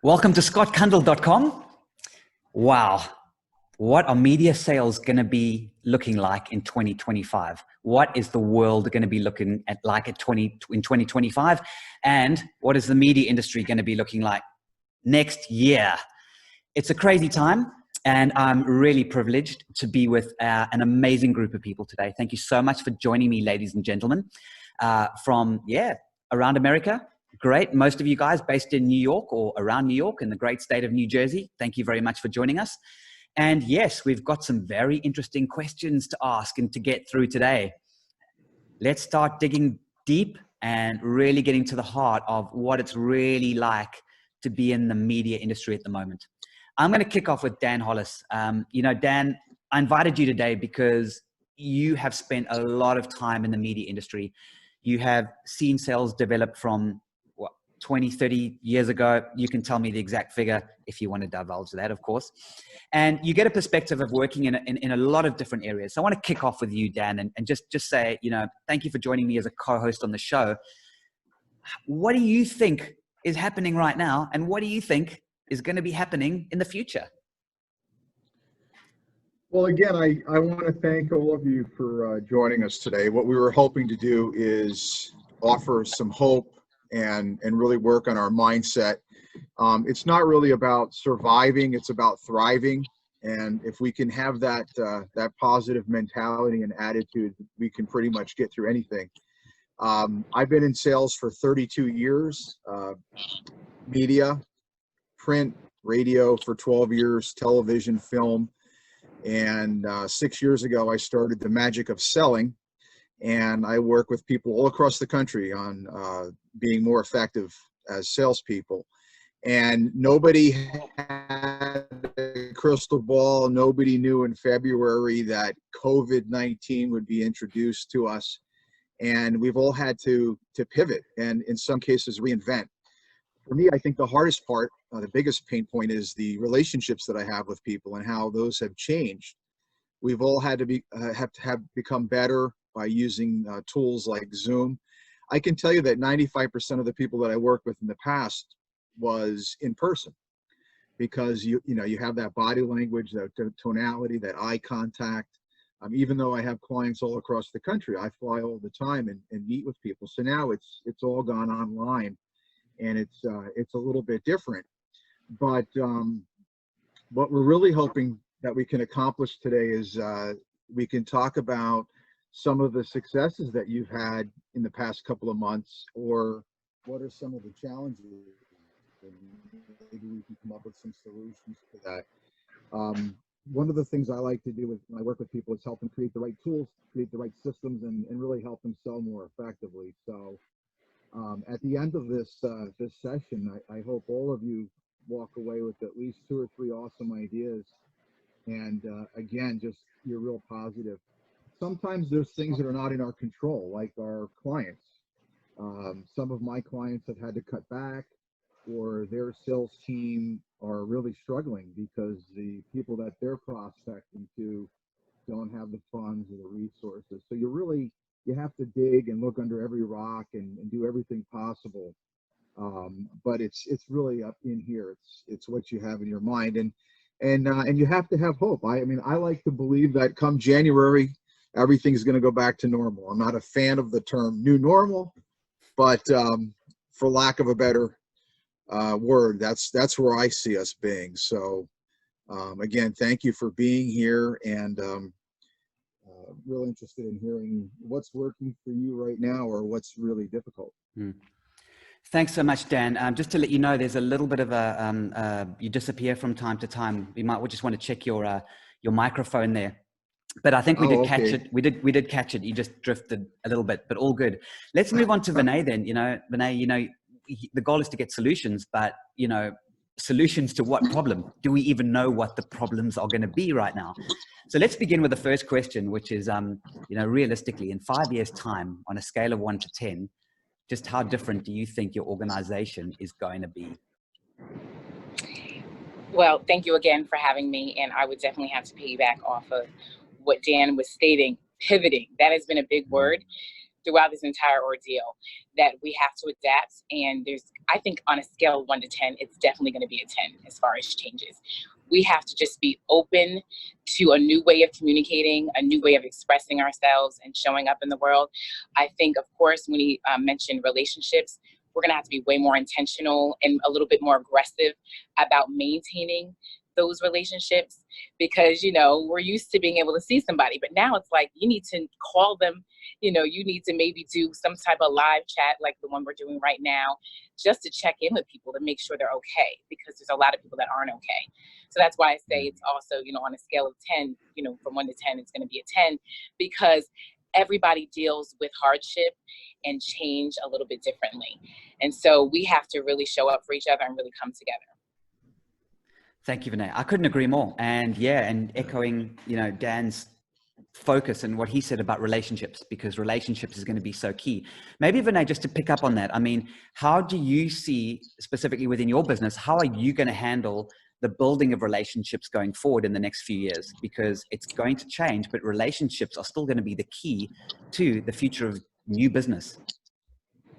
Welcome to scottcundill.com. Wow. What are media sales going to be looking like in 2025? What is the world going to be looking at like in 2025? And what is the media industry going to be looking like next year? It's a crazy time, and I'm really privileged to be with an amazing group of people today. Thank you so much for joining me, ladies and gentlemen, from around America. Great. Most of you guys based in New York or around New York in the great state of New Jersey. Thank you very much for joining us. And yes, we've got some very interesting questions to ask and to get through today. Let's start digging deep and really getting to the heart of what it's really like to be in the media industry at the moment. I'm going to kick off with Dan Hollis. Dan, I invited you today because you have spent a lot of time in the media industry. You have seen sales develop from 20, 30 years ago. You can tell me the exact figure if you want to divulge that, of course. And you get a perspective of working in a lot of different areas. So I want to kick off with you, Dan, and just say, thank you for joining me as a co-host on the show. What do you think is happening right now? And what do you think is going to be happening in the future? Well, again, I want to thank all of you for joining us today. What we were hoping to do is offer some hope and really work on our mindset. It's not really about surviving, it's about thriving. And if we can have that positive mentality and attitude, we can pretty much get through anything. I've been in sales for 32 years, media, print, radio for 12 years, television, film. And 6 years ago, I started the magic of selling. And I work with people all across the country on being more effective as salespeople. And nobody had a crystal ball. Nobody knew in February that COVID-19 would be introduced to us. And we've all had to pivot and in some cases reinvent. For me, I think the hardest part, the biggest pain point is the relationships that I have with people and how those have changed. We've all had to have become better by using tools like Zoom. I can tell you that 95% of the people that I worked with in the past was in person, because you have that body language, that tonality, that eye contact. Even though I have clients all across the country, I fly all the time and meet with people. So now it's all gone online, and it's a little bit different. But what we're really hoping that we can accomplish today is we can talk about some of the successes that you've had in the past couple of months, or what are some of the challenges, and maybe we can come up with some solutions to that. One of the things I like to do when I work with people is help them create the right tools, create the right systems, and really help them sell more effectively. So at the end of this session, I hope all of you walk away with at least 2 or 3 awesome ideas. And again, just you're real positive. Sometimes there's things that are not in our control, like our clients. Some of my clients have had to cut back, or their sales team are really struggling because the people that they're prospecting to don't have the funds or the resources. So you have to dig and look under every rock and do everything possible. But it's really up in here. It's what you have in your mind, and you have to have hope. I like to believe that come January, everything's going to go back to normal. I'm not a fan of the term new normal, but for lack of a better word, that's where I see us being. So again, thank you for being here, and real interested in hearing what's working for you right now or what's really difficult. Thanks so much, Dan. Just to let you know, there's a little bit of you disappear from time to time. We might just want to check your microphone there. But I think we did catch it. We did catch it. You just drifted a little bit, but all good. Let's move on to Vinay then. Vinay, the goal is to get solutions, but solutions to what problem? Do we even know what the problems are going to be right now? So let's begin with the first question, which is, realistically, in 5 years' time, on a scale of 1 to 10, just how different do you think your organization is going to be? Well, thank you again for having me. And I would definitely have to piggyback off of what Dan was stating, pivoting. That has been a big word. throughout this entire ordeal that we have to adapt. And I think on a scale of 1 to 10, it's definitely going to be a 10 as far as changes. We have to just be open to a new way of communicating, a new way of expressing ourselves and showing up in the world. I think, of course, when we mentioned relationships, we're going to have to be way more intentional and a little bit more aggressive about maintaining those relationships, because, you know, we're used to being able to see somebody, but now it's like you need to call them, you know, you need to maybe do some type of live chat like the one we're doing right now, just to check in with people to make sure they're okay, because there's a lot of people that aren't okay. So that's why I say it's also, you know, on a scale of 10, you know, from 1 to 10, it's going to be a 10, because everybody deals with hardship and change a little bit differently. And so we have to really show up for each other and really come together. Thank you, Vinay. I couldn't agree more. And yeah, and echoing, you know, Dan's focus and what he said about relationships, because relationships is going to be so key. Maybe Vinay, just to pick up on that, I mean, how do you see specifically within your business, how are you going to handle the building of relationships going forward in the next few years? Because it's going to change, but relationships are still going to be the key to the future of new business.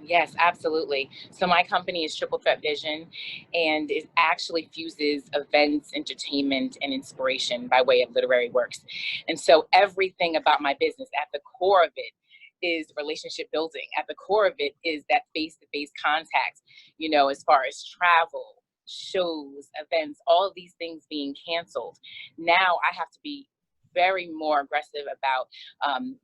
Yes, absolutely. So my company is Triple Threat Vision, and it actually fuses events, entertainment, and inspiration by way of literary works. And so everything about my business, at the core of it, is relationship building. At the core of it is that face-to-face contact, you know, as far as travel, shows, events, all of these things being canceled. Now I have to be very more aggressive about,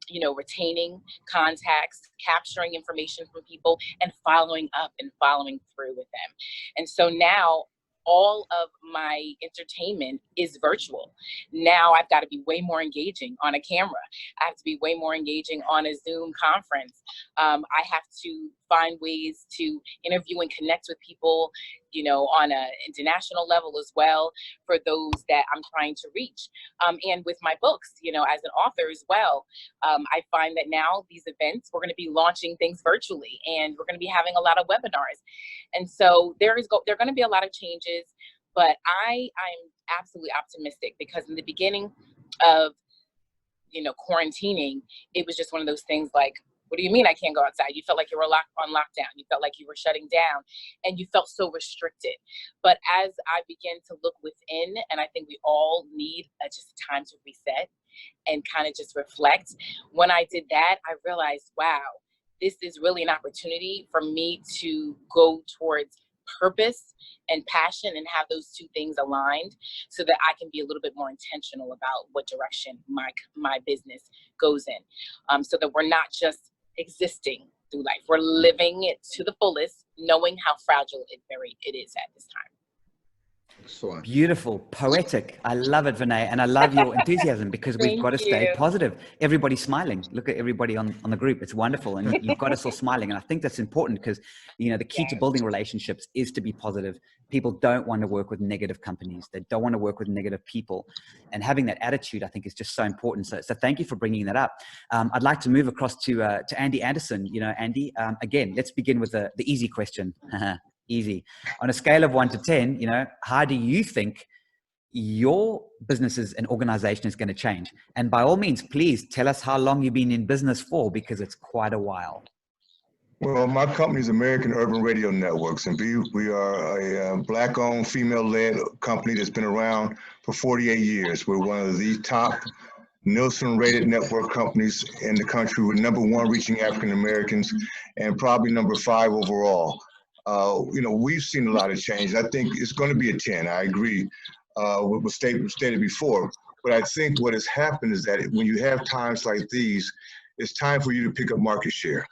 you know, retaining contacts, capturing information from people, and following up and following through with them. And so now all of my entertainment is virtual. Now I've got to be way more engaging on a camera. I have to be way more engaging on a Zoom conference. I have to find ways to interview and connect with people, you know, on an international level as well, for those that I'm trying to reach. And with my books, you know, as an author as well, I find that now these events, we're going to be launching things virtually, and we're going to be having a lot of webinars. And so there are going to be a lot of changes, but I'm absolutely optimistic, because in the beginning of, you know, quarantining, it was just one of those things like, what do you mean I can't go outside? You felt like you were on lockdown. You felt like you were shutting down, and you felt so restricted. But as I began to look within, and I think we all need just time to reset and kind of just reflect. When I did that, I realized, wow, this is really an opportunity for me to go towards purpose and passion and have those two things aligned, so that I can be a little bit more intentional about what direction my business goes in, so that we're not just existing through life, we're living it to the fullest, knowing how fragile it is at this time. Excellent. Beautiful, poetic. I love it, Vinay. And I love your enthusiasm, because we've got to stay positive. Everybody's smiling. Look at everybody on the group. It's wonderful. And you've got us all smiling. And I think that's important, because, you know, the key to building relationships is to be positive. People don't want to work with negative companies. They don't want to work with negative people. And having that attitude, I think, is just so important. So thank you for bringing that up. I'd like to move across to Andy Anderson. You know, Andy, again, let's begin with the easy question. Easy. On a scale of 1 to 10, you know, how do you think your businesses and organization is going to change? And by all means, please tell us how long you've been in business for, because it's quite a while. Well, my company is American Urban Radio Networks, and we are a Black-owned, female-led company that's been around for 48 years. We're one of the top Nielsen-rated network companies in the country, with #1 reaching African Americans and probably #5 overall. You know, we've seen a lot of change. I think it's going to be a 10. I agree with what stated before. But I think what has happened is that when you have times like these, it's time for you to pick up market share.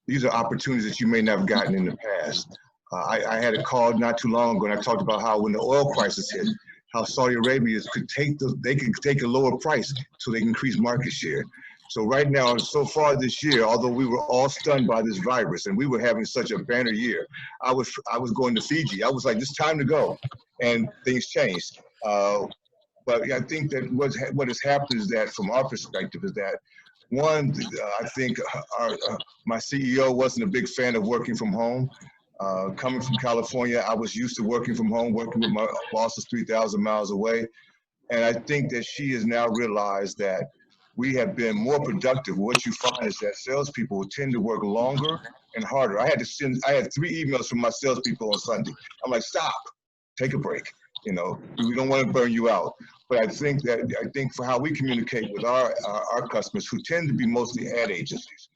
These are opportunities that you may not have gotten in the past. I had a call not too long ago, and I talked about how when the oil crisis hit, how Saudi Arabia could take a lower price so they can increase market share. So right now, so far this year, although we were all stunned by this virus and we were having such a banner year, I was going to Fiji. I was like, it's time to go, and things changed. But I think that what has happened is that, from our perspective, is that one, I think my CEO wasn't a big fan of working from home. Coming from California, I was used to working from home, working with my bosses 3,000 miles away. And I think that she has now realized that we have been more productive. What you find is that salespeople tend to work longer and harder. I had 3 emails from my salespeople on Sunday. I'm like, stop, take a break. You know, we don't want to burn you out. But I think for how we communicate with our customers, who tend to be mostly ad agencies,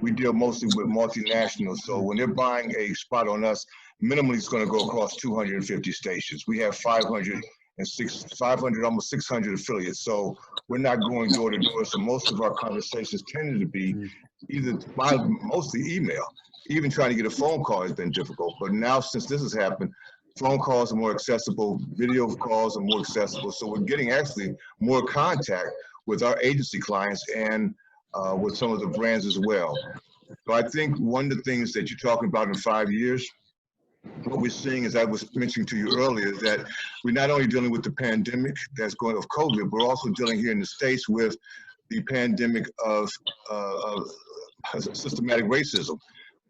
we deal mostly with multinationals. So when they're buying a spot on us, minimally it's going to go across 250 stations. We have 500, almost 600 affiliates. So we're not going door to door. So most of our conversations tended to be either by mostly email. Even trying to get a phone call has been difficult. But now, since this has happened, phone calls are more accessible, video calls are more accessible. So we're getting actually more contact with our agency clients and with some of the brands as well. So I think one of the things that you're talking about in 5 years, what we're seeing, as I was mentioning to you earlier, is that we're not only dealing with the pandemic that's going of COVID, but we're also dealing here in the States with the pandemic of systematic racism.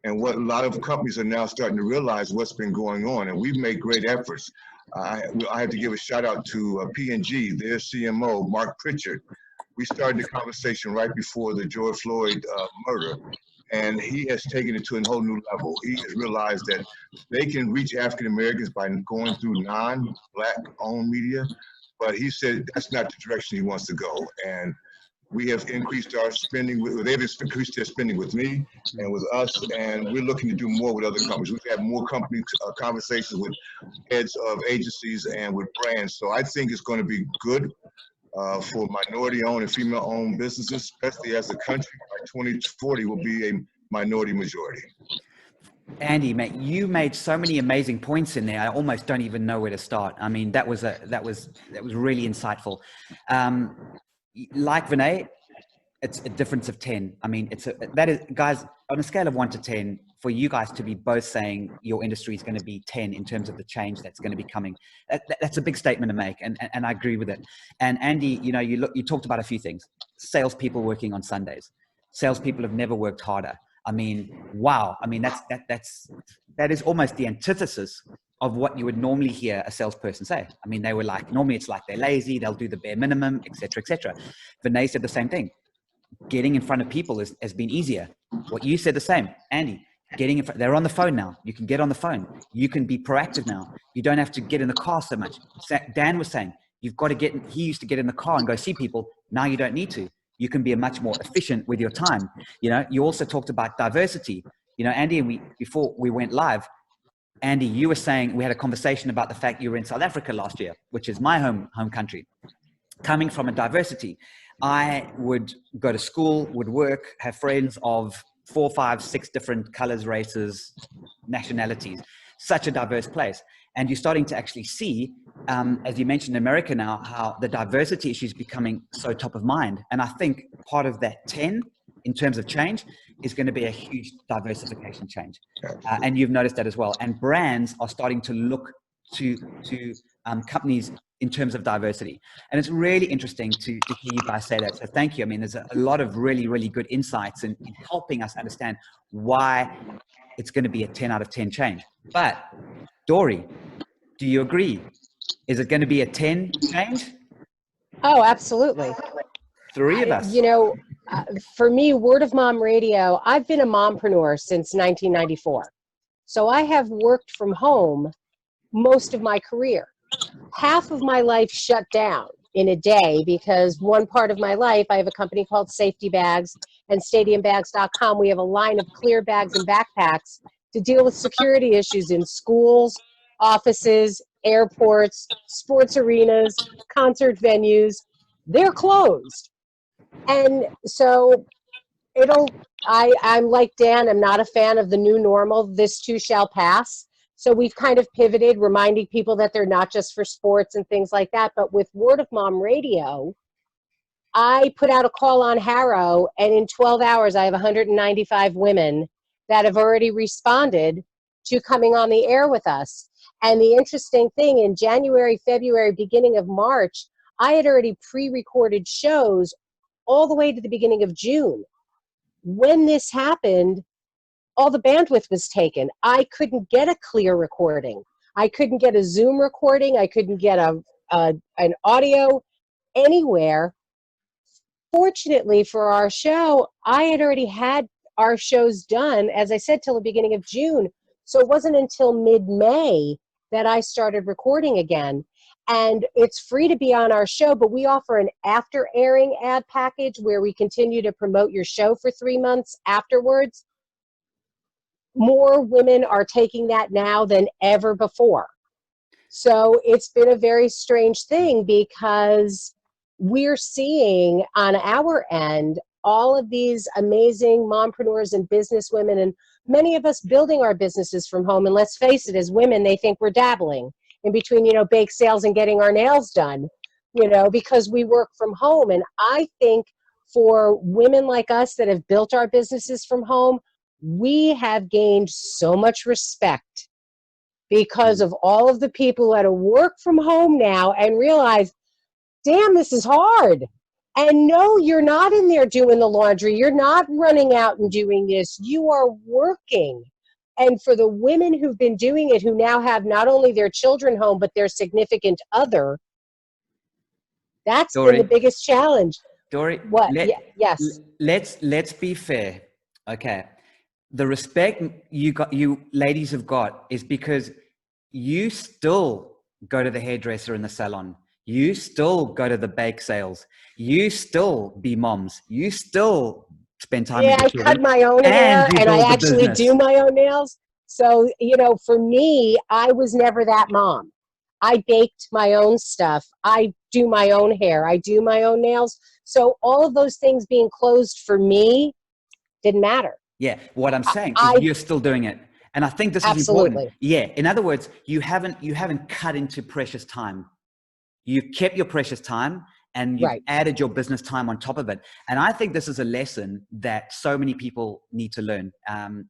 And what a lot of companies are now starting to realize what's been going on, and we've made great efforts. I have to give a shout out to P&G, their CMO, Mark Pritchard. We started the conversation right before the George Floyd murder, and he has taken it to a whole new level. He has realized that they can reach African Americans by going through non-Black owned media, but he said that's not the direction he wants to go. And we have increased our spending, they've increased their spending with me and with us, and we're looking to do more with other companies. We've had more company conversations with heads of agencies and with brands. So I think it's going to be good for minority-owned and female-owned businesses, especially as the country by 2040 will be a minority majority. Andy, mate, you made so many amazing points in there. I almost don't even know where to start. I mean, that was really insightful. Like Vinay, it's a difference of 10. I mean, that is, guys, on a scale of 1 to 10, for you guys to be both saying your industry is going to be 10 in terms of the change that's going to be coming, that's a big statement to make, and I agree with it. And Andy, you know, you talked about a few things. Salespeople working on Sundays. Salespeople have never worked harder. I mean, wow. I mean, that is almost the antithesis of what you would normally hear a salesperson say. I mean, they were like, normally it's like they're lazy, they'll do the bare minimum, et cetera, et cetera. Vinay said the same thing. Getting in front of people has been easier. What you said the same, Andy, getting in front, they're on the phone now. You can get on the phone. You can be proactive now. You don't have to get in the car so much. Dan was saying, you've got to he used to get in the car and go see people. Now you don't need to. You can be much more efficient with your time. You know, you also talked about diversity. You know, Andy, and before we went live, Andy, you were saying, we had a conversation about the fact you were in South Africa last year, which is my home country. Coming from a diversity, I would go to school, would work, have friends of 4, 5, 6 different colors, races, nationalities, such a diverse place. And you're starting to actually see, as you mentioned in America now, how the diversity issue is becoming so top of mind. And I think part of that 10 in terms of change is going to be a huge diversification change. And you've noticed that as well. And brands are starting to look to companies in terms of diversity. And it's really interesting to hear you guys say that. So thank you. I mean, there's a lot of really, really good insights in helping us understand why it's going to be a 10 out of 10 change. But Dory, do you agree? Is it going to be a 10 change? Oh, absolutely. 3 of us. You know, for me, word of mom radio, I've been a mompreneur since 1994. So I have worked from home most of my career. Half of my life shut down in a day because one part of my life, I have a company called Safety Bags and StadiumBags.com. We have a line of clear bags and backpacks to deal with security issues in schools, offices, airports, sports arenas, concert venues. They're closed. And so I'm like Dan, I'm not a fan of the new normal. This too shall pass. So we've kind of pivoted, reminding people that they're not just for sports and things like that. But with Word of Mom Radio, I put out a call on Harrow, and in 12 hours, I have 195 women that have already responded to coming on the air with us. And the interesting thing, in January, February, beginning of March, I had already pre-recorded shows all the way to the beginning of June. When this happened, all the bandwidth was taken. I couldn't get a clear recording. I couldn't get a Zoom recording. I couldn't get an audio anywhere. fortunately for our show, I had already had our shows done, as I said, till the beginning of June. So it wasn't until mid-May that I started recording again. And it's free to be on our show, but we offer an after airing ad package where we continue to promote your show for 3 months afterwards. More women are taking that now than ever before. So it's been a very strange thing because we're seeing on our end all of these amazing mompreneurs and businesswomen, and many of us building our businesses from home. And let's face it, as women, they think we're dabbling in between, bake sales and getting our nails done, because we work from home. And I think for women like us that have built our businesses from home, we have gained so much respect because of all of the people that work from home now and realize, damn, this is hard. And no, you're not in there doing the laundry. You're not running out and doing this. You are working. And for the women who've been doing it, who now have not only their children home, but their significant other, that's been the biggest challenge. Dory, what? Yes. Let's be fair. Okay. The respect you ladies have got is because you still go to the hairdresser in the salon. You still go to the bake sales. You still be moms. You still spend time with your children. I cut my own hair and I actually do my own nails. So, for me, I was never that mom. I baked my own stuff. I do my own hair. I do my own nails. So all of those things being closed for me didn't matter. Yeah. What I'm saying is you're still doing it. And I think this is important. Yeah. In other words, you haven't cut into precious time. You've kept your precious time and you've added your business time on top of it. And I think this is a lesson that so many people need to learn.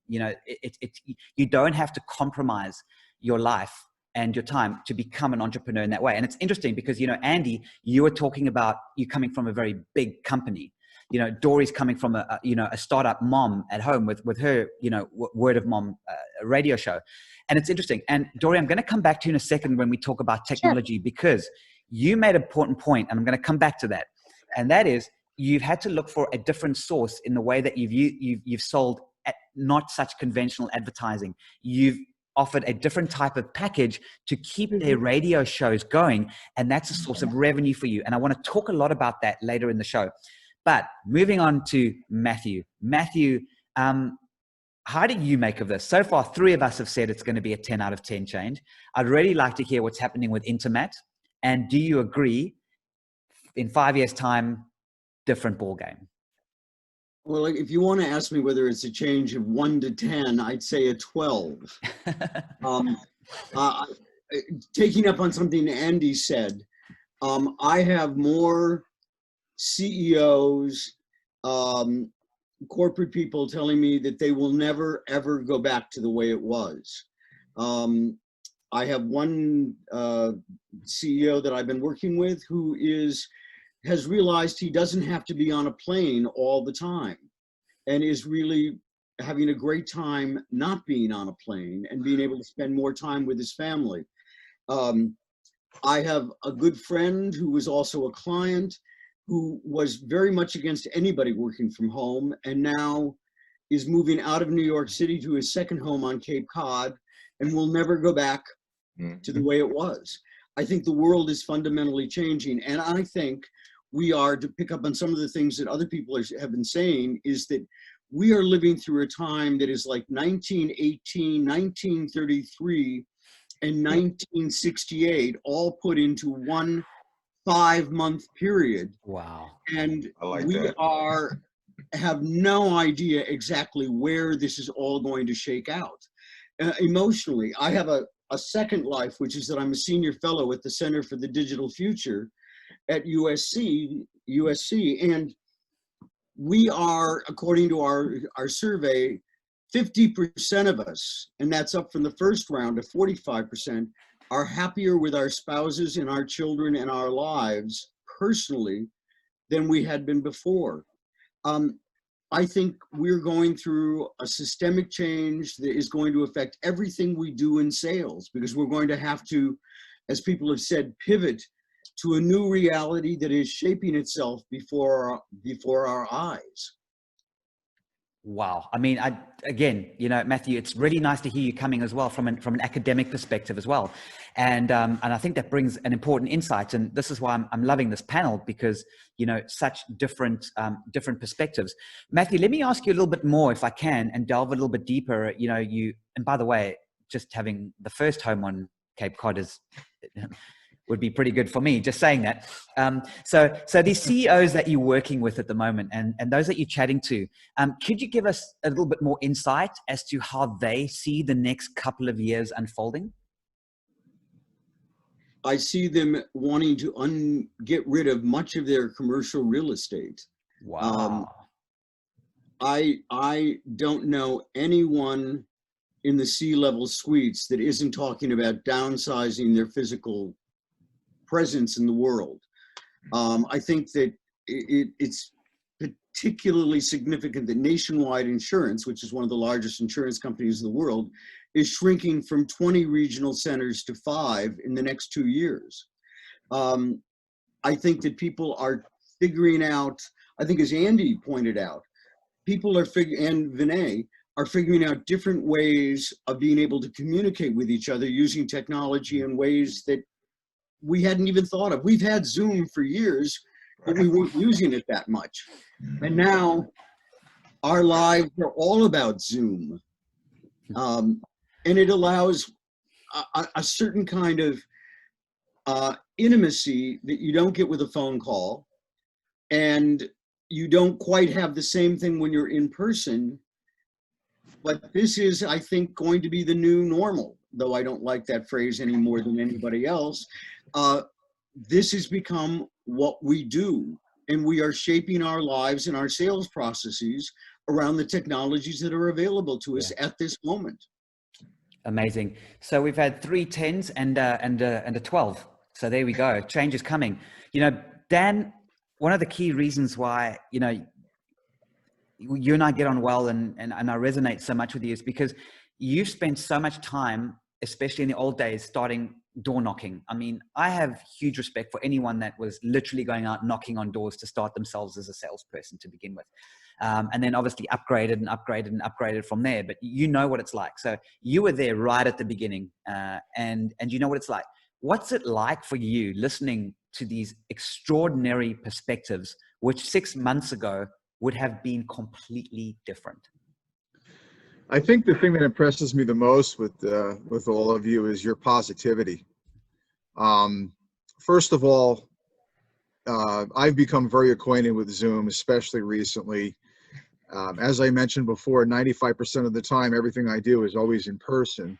You don't have to compromise your life and your time to become an entrepreneur in that way. And it's interesting because, Andy, you were talking about you coming from a very big company. Dory's coming from a startup mom at home with her, word of mom radio show. And it's interesting. And Dory, I'm going to come back to you in a second when we talk about technology, because you made an important point, and I'm going to come back to that. And that is, you've had to look for a different source in the way that you've sold at not such conventional advertising. You've offered a different type of package to keep their radio shows going. And that's a source of revenue for you. And I want to talk a lot about that later in the show. But moving on to Matthew. Matthew, how do you make of this? So far, 3 of us have said it's going to be a 10 out of 10 change. I'd really like to hear what's happening with Intermat. And do you agree in 5 years' time, different ball game? Well, if you want to ask me whether it's a change of 1 to 10, I'd say a 12. Taking up on something Andy said, I have more CEOs, corporate people telling me that they will never, ever go back to the way it was. I have one CEO that I've been working with who has realized he doesn't have to be on a plane all the time and is really having a great time not being on a plane and being able to spend more time with his family. I have a good friend who was also a client who was very much against anybody working from home and now is moving out of New York City to his second home on Cape Cod and will never go back to the way it was. I think the world is fundamentally changing. And I think we are, to pick up on some of the things that other people have been saying, is that we are living through a time that is like 1918, 1933, and 1968 all put into one 5-month period. Wow. And like we that. have no idea exactly where this is all going to shake out. Emotionally, I have a second life, which is that I'm a senior fellow at the Center for the Digital Future at USC, and we are, according to our survey, 50% of us, and that's up from the first round of 45%, are happier with our spouses and our children and our lives personally than we had been before. I think we're going through a systemic change that is going to affect everything we do in sales, because we're going to have to, as people have said, pivot to a new reality that is shaping itself before our eyes. Wow. I mean, again, you know, Matthew, it's really nice to hear you coming as well from an academic perspective as well. And I think that brings an important insight. And this is why I'm loving this panel, because, you know, such different perspectives. Matthew, let me ask you a little bit more, if I can, and delve a little bit deeper. You know, and by the way, just having the first home on Cape Cod would be pretty good for me, just saying that. So these CEOs that you're working with at the moment, and those that you're chatting to, could you give us a little bit more insight as to how they see the next couple of years unfolding? I see them wanting to get rid of much of their commercial real estate. Wow. I don't know anyone in the C-level suites that isn't talking about downsizing their physical presence in the world. I think that it's particularly significant that Nationwide Insurance, which is one of the largest insurance companies in the world, is shrinking from 20 regional centers to 5 in the next 2 years. I think that people are figuring out, I think as Andy pointed out, people are and Vinay are figuring out different ways of being able to communicate with each other using technology in ways that we hadn't even thought of. We've had Zoom for years, but we weren't using it that much. And now our lives are all about Zoom. And it allows a certain kind of intimacy that you don't get with a phone call. And you don't quite have the same thing when you're in person. But this is, I think, going to be the new normal, though I don't like that phrase any more than anybody else. This has become what we do, and we are shaping our lives and our sales processes around the technologies that are available to us at this moment. Amazing. So we've had 3 10s and a 12. So there we go. Change is coming. You know, Dan, one of the key reasons why, you know, you and I get on well and I resonate so much with you is because you've spent so much time, especially in the old days, starting door knocking. I mean, I have huge respect for anyone that was literally going out knocking on doors to start themselves as a salesperson to begin with. And then obviously upgraded from there. But you know what it's like. So you were there right at the beginning, and you know what it's like. What's it like for you listening to these extraordinary perspectives, which 6 months ago would have been completely different? I think the thing that impresses me the most with all of you is your positivity. First of all, I've become very acquainted with Zoom, especially recently. As I mentioned before, 95% of the time, everything I do is always in person.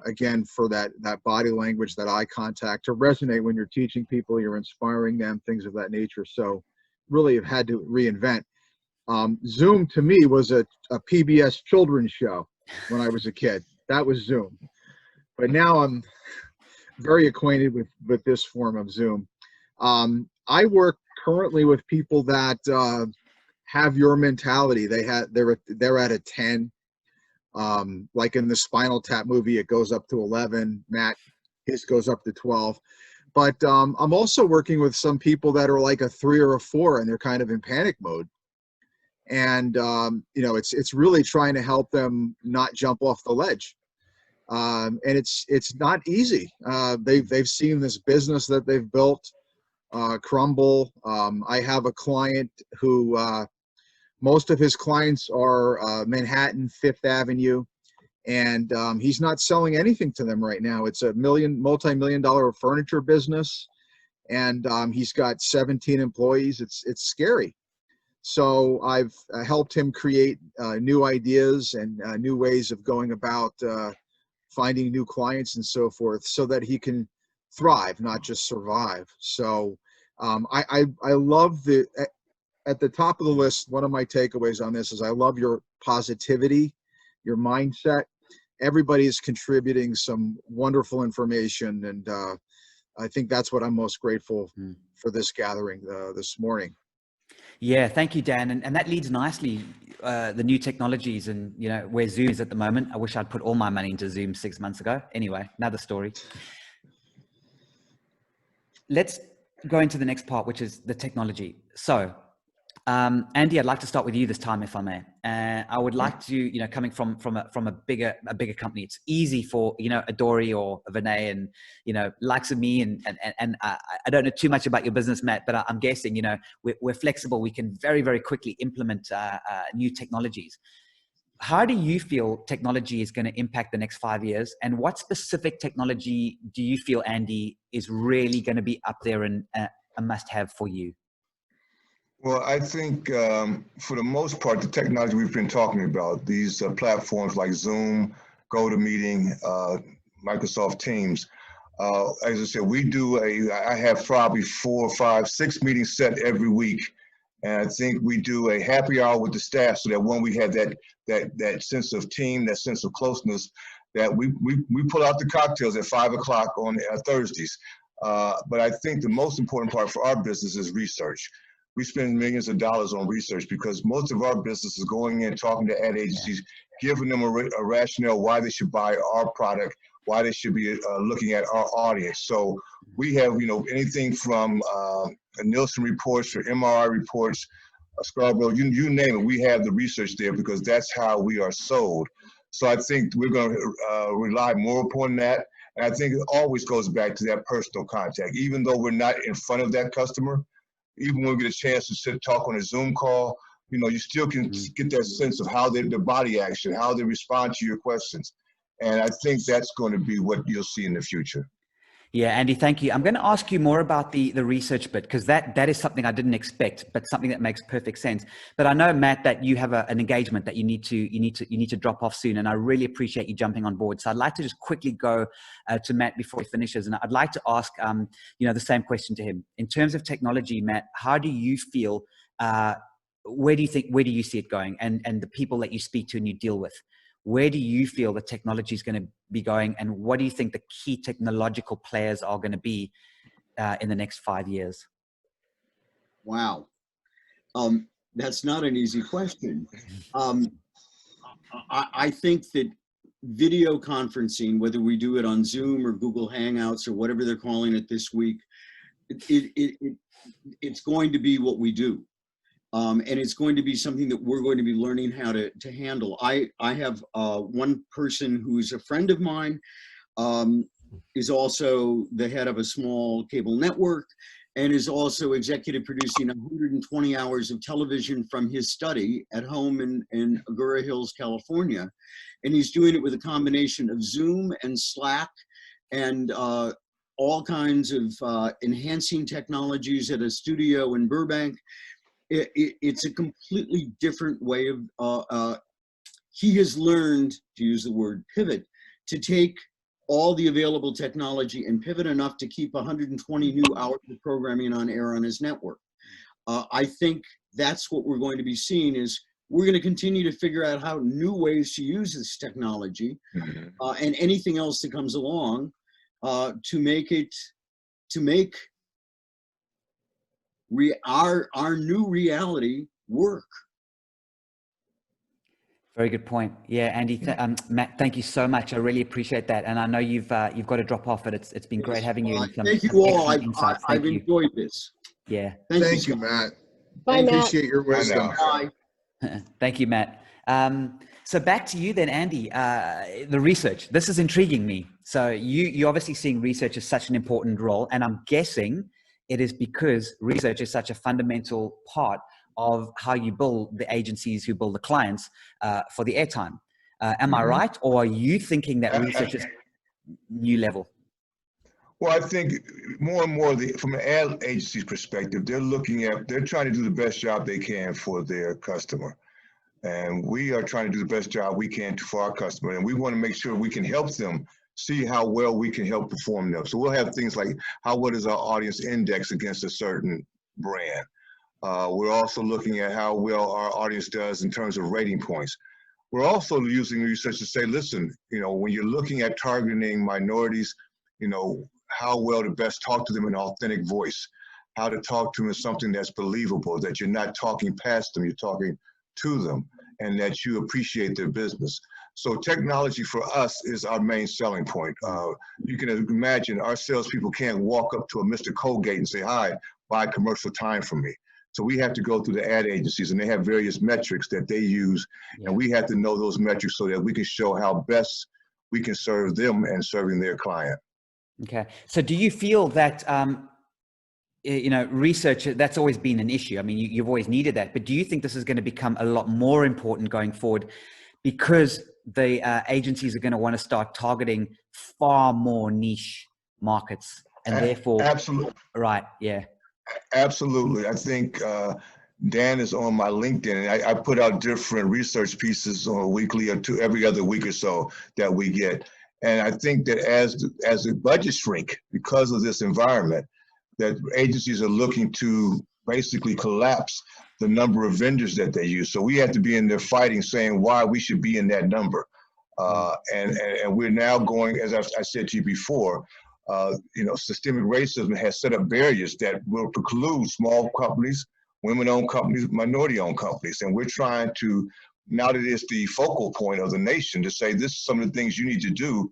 Again, for that body language, that eye contact to resonate when you're teaching people, you're inspiring them, things of that nature. So really have had to reinvent. Zoom to me was a PBS children's show when I was a kid. That was Zoom. But now I'm very acquainted with this form of Zoom. I work currently with people that have your mentality. They're at a 10. Like in the Spinal Tap movie, it goes up to 11. Matt, his goes up to 12. But I'm also working with some people that are like a 3 or a 4, and they're kind of in panic mode. And you know, it's really trying to help them not jump off the ledge. And it's not easy. They've seen this business that they've built crumble. I have a client who most of his clients are Manhattan, Fifth Avenue, and he's not selling anything to them right now. It's a multi-million-dollar furniture business, and he's got 17 employees. It's scary. So I've helped him create new ideas and new ways of going about finding new clients and so forth, so that he can thrive, not just survive. So I love at the top of the list, one of my takeaways on this is I love your positivity, your mindset. Everybody is contributing some wonderful information, and I think that's what I'm most grateful for this gathering this morning. Yeah, thank you, Dan. And that leads nicely the new technologies and, you know, where Zoom is at the moment. I wish I'd put all my money into Zoom 6 months ago. Anyway, another story. let's go into the next part, which is the technology. So, Andy, I'd like to start with you this time, if I may. I would like to, coming from a bigger company, it's easy for, a Dory or a Vinay and, likes of me. And I don't know too much about your business, Matt, but I'm guessing, we're flexible. We can very, very quickly implement new technologies. How do you feel technology is going to impact the next 5 years? And what specific technology do you feel, Andy, is really going to be up there and a must-have for you? Well, I think for the most part, the technology we've been talking about, these platforms like Zoom, GoToMeeting, Microsoft Teams, as I said, I have probably 4, 5, 6 meetings set every week. And I think we do a happy hour with the staff so that when we have that sense of team, that sense of closeness, that we pull out the cocktails at 5 o'clock on Thursdays. But I think the most important part for our business is research. We spend millions of dollars on research because most of our business is going in, talking to ad agencies, giving them a rationale why they should buy our product, why they should be looking at our audience. So we have, anything from Nielsen reports or MRI reports, Scarborough, you name it, we have the research there because that's how we are sold. So I think we're going to rely more upon that. And I think it always goes back to that personal contact. Even though we're not in front of that customer, even when we get a chance to sit talk on a Zoom call, you still can get that sense of how their body action, how they respond to your questions. And I think that's going to be what you'll see in the future. Yeah, Andy, thank you. I'm going to ask you more about the research bit, because that is something I didn't expect, but something that makes perfect sense. But I know, Matt, that you have an engagement that you need to drop off soon, and I really appreciate you jumping on board. So I'd like to just quickly go to Matt before he finishes, and I'd like to ask the same question to him. In terms of technology, Matt, how do you feel? Where do you see it going? And the people that you speak to and you deal with, where do you feel the technology is going to be going, and what do you think the key technological players are going to be in the next 5 years? Wow. That's not an easy question. I think that video conferencing, whether we do it on Zoom or Google Hangouts or whatever they're calling it this week, it's going to be what we do. And it's going to be something that we're going to be learning how to handle. I have one person who's a friend of mine, is also the head of a small cable network, and is also executive producing 120 hours of television from his study at home in Agoura Hills, California. And he's doing it with a combination of Zoom and Slack and all kinds of enhancing technologies at a studio in Burbank. It's a completely different way of, he has learned, to use the word pivot, to take all the available technology and pivot enough to keep 120 new hours of programming on air on his network. I think that's what we're going to be seeing is we're going to continue to figure out how new ways to use this technology and anything else that comes along to make our new reality work. Very good point. Yeah, Andy, Matt, thank you so much. I really appreciate that, and I know you've got to drop off, but it's been great having you. Thank you all. I've enjoyed this. Yeah. Thank you, Matt. Bye, I Matt. appreciate your wisdom. Bye. Thank you, Matt. So back to you then, Andy. The research. This is intriguing me. So you're obviously seeing research as such an important role, and I'm guessing it is because research is such a fundamental part of how you build the agencies who build the clients for the airtime. Am I right? Or are you thinking that research is new level? Well, I think more and more from an ad agency's perspective, they're trying to do the best job they can for their customer. And we are trying to do the best job we can for our customer. And we want to make sure we can help them see how well we can help perform them. So we'll have things like how well does our audience index against a certain brand? We're also looking at how well our audience does in terms of rating points. We're also using research to say, listen, when you're looking at targeting minorities, how well to best talk to them in an authentic voice, how to talk to them in something that's believable, that you're not talking past them, you're talking to them, and that you appreciate their business. So technology for us is our main selling point. You can imagine our salespeople can't walk up to a Mr. Colgate and say, hi, buy commercial time from me. So we have to go through the ad agencies, and they have various metrics that they use, and we have to know those metrics so that we can show how best we can serve them and serving their client. Okay. So do you feel that, you know, research, that's always been an issue. I mean, you've always needed that, but do you think this is going to become a lot more important going forward because the agencies are going to want to start targeting far more niche markets and therefore... Absolutely. Right. Yeah. Absolutely. I think Dan is on my LinkedIn, and I put out different research pieces on a weekly or every other week or so that we get. And I think that as the budgets shrink because of this environment, that agencies are looking to basically collapse the number of vendors that they use. So we have to be in there fighting, saying why we should be in that number. And we're now going, as I said to you before, you know, systemic racism has set up barriers that will preclude small companies, women-owned companies, minority-owned companies. And we're trying to, now that it's the focal point of the nation, to say this is some of the things you need to do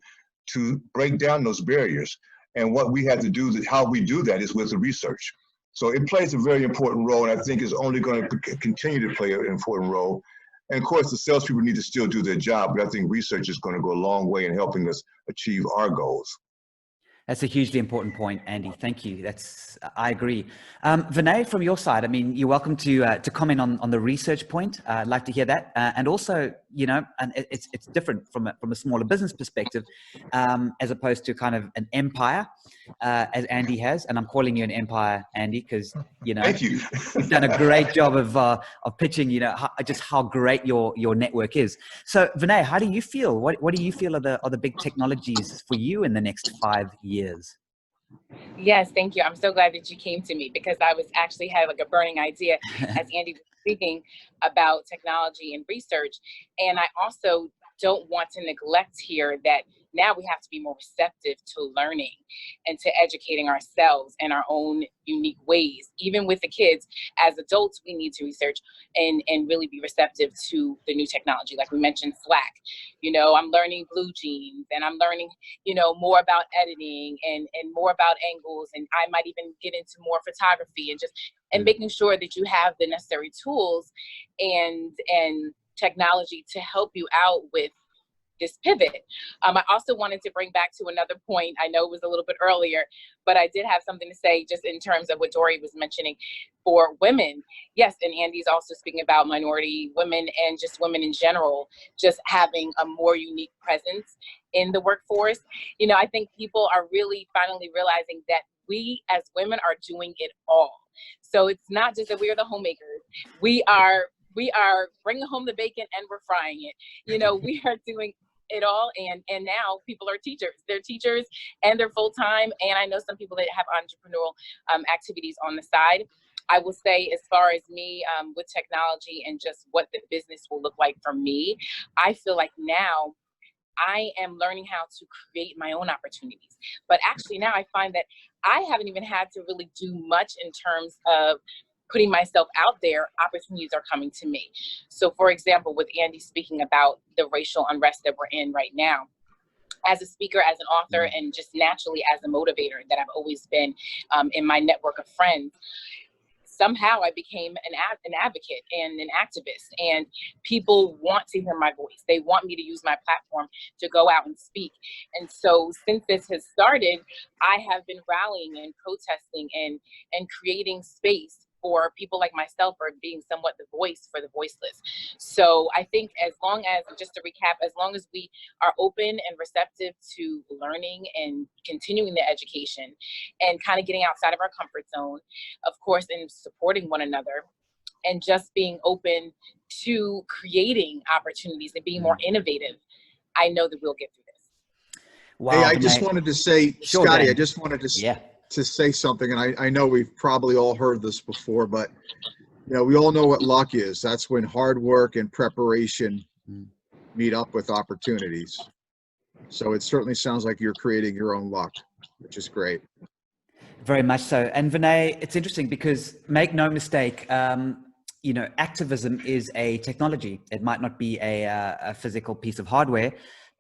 to break down those barriers. And what we have to do, how we do that is with the research. So it plays a very important role, and I think is only going to continue to play an important role. And of course, the salespeople need to still do their job, but I think research is going to go a long way in helping us achieve our goals. That's a hugely important point, Andy. Thank you. I agree. Vinay, from your side, I mean, you're welcome to comment on the research point. I'd like to hear that. And also, you know, and it's different from a smaller business perspective, as opposed to kind of an empire, as Andy has. And I'm calling you an empire, Andy, because, you know, thank you. You've done a great job of pitching, you know, just how great your network is. So, Vinay, how do you feel? What do you feel are the big technologies for you in the next 5 years? Yes, thank you. I'm so glad that you came to me because I actually had like a burning idea as Andy was speaking about technology and research. And I also don't want to neglect here that now we have to be more receptive to learning and to educating ourselves in our own unique ways. Even with the kids, as adults, we need to research and really be receptive to the new technology. Like we mentioned, Slack. You know, I'm learning Blue Jeans, and I'm learning, you know, more about editing and more about angles. And I might even get into more photography and making sure that you have the necessary tools and technology to help you out with this pivot. I also wanted to bring back to another point. I know it was a little bit earlier, but I did have something to say just in terms of what Dory was mentioning for women. Yes, and Andy's also speaking about minority women and just women in general, just having a more unique presence in the workforce. You know, I think people are really finally realizing that we as women are doing it all. So it's not just that we are the homemakers. We are bringing home the bacon and we're frying it. You know, we are doing it all, and now people are teachers. They're teachers and they're full-time, and I know some people that have entrepreneurial activities on the side. I will say, as far as me with technology and just what the business will look like for me, I feel like now I am learning how to create my own opportunities. But actually now I find that I haven't even had to really do much in terms of putting myself out there. Opportunities are coming to me. So for example, with Andy speaking about the racial unrest that we're in right now, as a speaker, as an author, and just naturally as a motivator that I've always been in my network of friends, somehow I became an advocate and an activist, and people want to hear my voice. They want me to use my platform to go out and speak. And so since this has started, I have been rallying and protesting and creating space for people like myself, or being somewhat the voice for the voiceless. So I think as long as, just to recap, as long as we are open and receptive to learning and continuing the education and kind of getting outside of our comfort zone, of course, and supporting one another, and just being open to creating opportunities and being more innovative, I know that we'll get through this. Wow, hey, I just wanted to say, sure, Scotty, Dan. I just wanted to say something, and I know we've probably all heard this before, but you know, we all know what luck is. That's when hard work and preparation meet up with opportunities. So it certainly sounds like you're creating your own luck, which is great. Very much so. And Vinay, it's interesting because, make no mistake, you know, activism is a technology. It might not be a physical piece of hardware,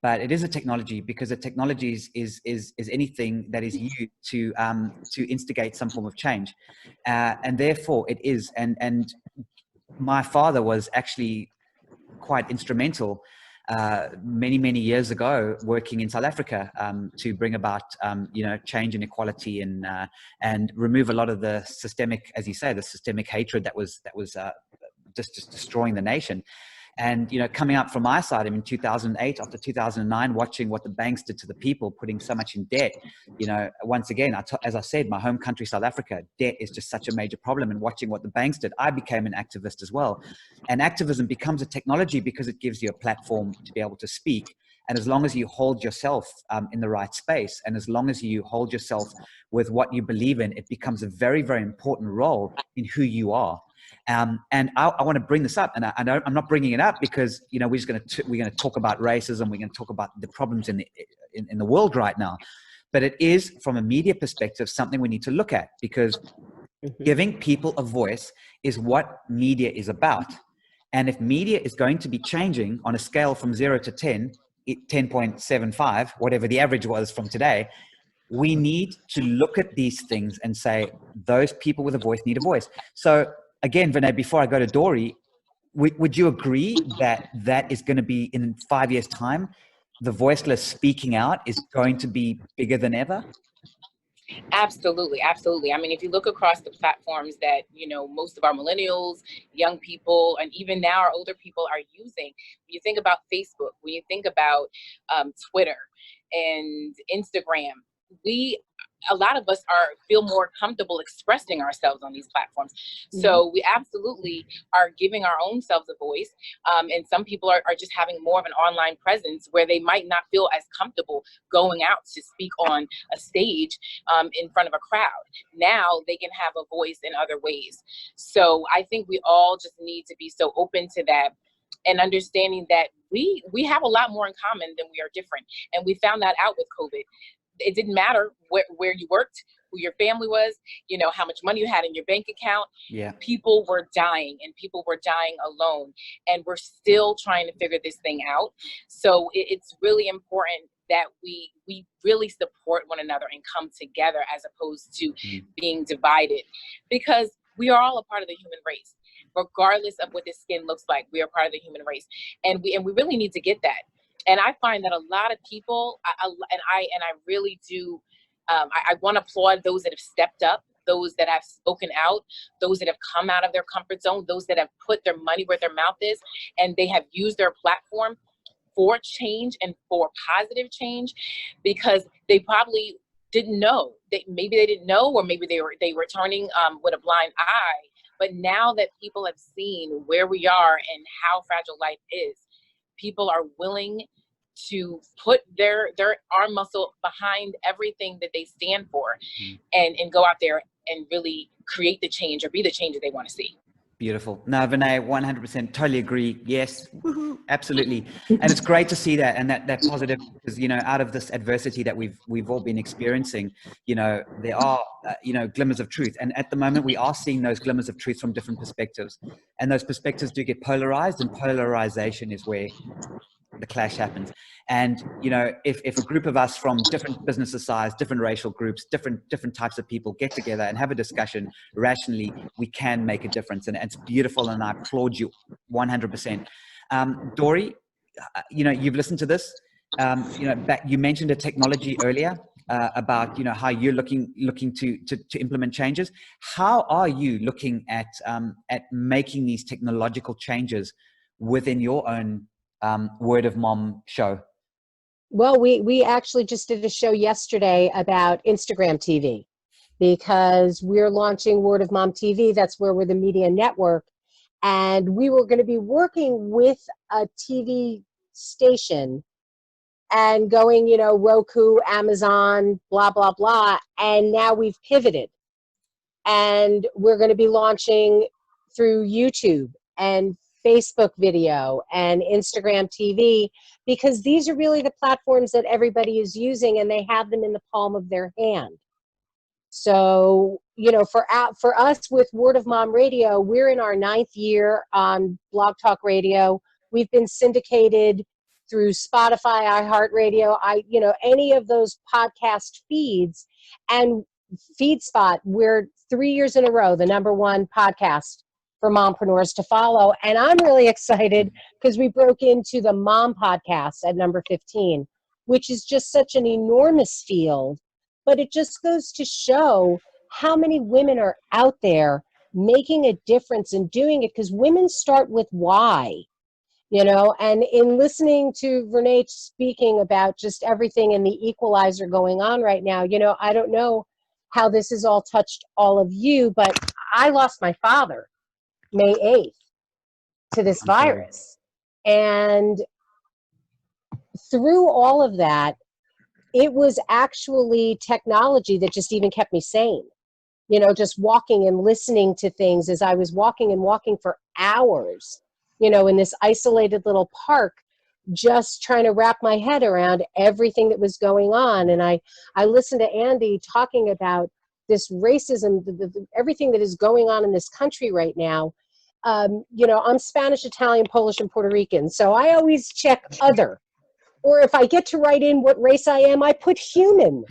but it is a technology, because a technology is anything that is used to instigate some form of change, and therefore it is. And my father was actually quite instrumental many years ago, working in South Africa to bring about you know, change and equality, and remove a lot of the systemic, as you say, the systemic hatred that was just destroying the nation. And, you know, coming up from my side, I mean, 2008, after 2009, watching what the banks did to the people, putting so much in debt, you know, once again, as I said, my home country, South Africa, debt is just such a major problem. And watching what the banks did, I became an activist as well. And activism becomes a technology because it gives you a platform to be able to speak. And as long as you hold yourself in the right space, and as long as you hold yourself with what you believe in, it becomes a very important role in who you are. And I want to bring this up, and I'm not bringing it up because, you know, we're going to talk about racism. We're going to talk about the problems in the world right now, but it is, from a media perspective, something we need to look at, because giving people a voice is what media is about. And if media is going to be changing on a scale from 0 to 10, 10.75, whatever the average was from today, we need to look at these things and say, those people with a voice need a voice. So again, Vinay, before I go to Dory, would you agree that that is going to be, in 5 years' time, the voiceless speaking out is going to be bigger than ever? Absolutely. I mean, if you look across the platforms that, you know, most of our millennials, young people, and even now our older people are using, when you think about Facebook, when you think about Twitter and Instagram, a lot of us feel more comfortable expressing ourselves on these platforms. So we absolutely are giving our own selves a voice. And some people are just having more of an online presence where they might not feel as comfortable going out to speak on a stage in front of a crowd. Now they can have a voice in other ways. So I think we all just need to be so open to that, and understanding that we have a lot more in common than we are different. And we found that out with COVID. It didn't matter where you worked, who your family was, you know, how much money you had in your bank account. Yeah. People were dying, and people were dying alone. And we're still trying to figure this thing out. So it's really important that we really support one another and come together, as opposed to being divided, because we are all a part of the human race. Regardless of what the skin looks like, we are part of the human race. And we really need to get that. And I find that a lot of people, I really do, I want to applaud those that have stepped up, those that have spoken out, those that have come out of their comfort zone, those that have put their money where their mouth is, and they have used their platform for change and for positive change, because they probably didn't know. Maybe they didn't know, or maybe they were turning with a blind eye. But now that people have seen where we are and how fragile life is, people are willing to put their arm muscle behind everything that they stand for, and go out there and really create the change, or be the change that they want to see. Beautiful. No, Vinay, 100% totally agree. Yes, absolutely. And it's great to see that, and that positive, because, you know, out of this adversity that we've all been experiencing, you know, there are, you know, glimmers of truth. And at the moment, we are seeing those glimmers of truth from different perspectives. And those perspectives do get polarized, and polarization is where the clash happens. And, you know, if a group of us from different business size, different racial groups, different types of people get together and have a discussion rationally, we can make a difference. And it's beautiful, and I applaud you 100%. Dory, you know, you've listened to this. You know, you mentioned a technology earlier about, you know, how you're looking to implement changes. How are you looking at making these technological changes within your own Word of Mom show? Well, we actually just did a show yesterday about Instagram TV, because we're launching Word of Mom TV. That's where we're the media network. And we were going to be working with a TV station and going, you know, Roku, Amazon, blah, blah, blah. And now we've pivoted. And we're going to be launching through YouTube and Facebook video and Instagram TV, because these are really the platforms that everybody is using, and they have them in the palm of their hand. So, for us with Word of Mom Radio, we're in our 9th year on Blog Talk Radio. We've been syndicated through Spotify, iHeartRadio, any of those podcast feeds, and FeedSpot. We're 3 years in a row the #1 podcast for mompreneurs to follow. And I'm really excited because we broke into the Mom podcast at number 15, which is just such an enormous field. But it just goes to show how many women are out there making a difference and doing it, because women start with why, and in listening to Renee speaking about just everything in the equalizer going on right now, I don't know how this has all touched all of you, but I lost my father May 8th to this virus. And through all of that, it was actually technology that just even kept me sane. Just walking and listening to things as I was walking for hours, in this isolated little park, just trying to wrap my head around everything that was going on. And I listened to Andy talking about this racism, everything that is going on in this country right now. I'm Spanish, Italian, Polish, and Puerto Rican, so I always check other. Or if I get to write in what race I am, I put human,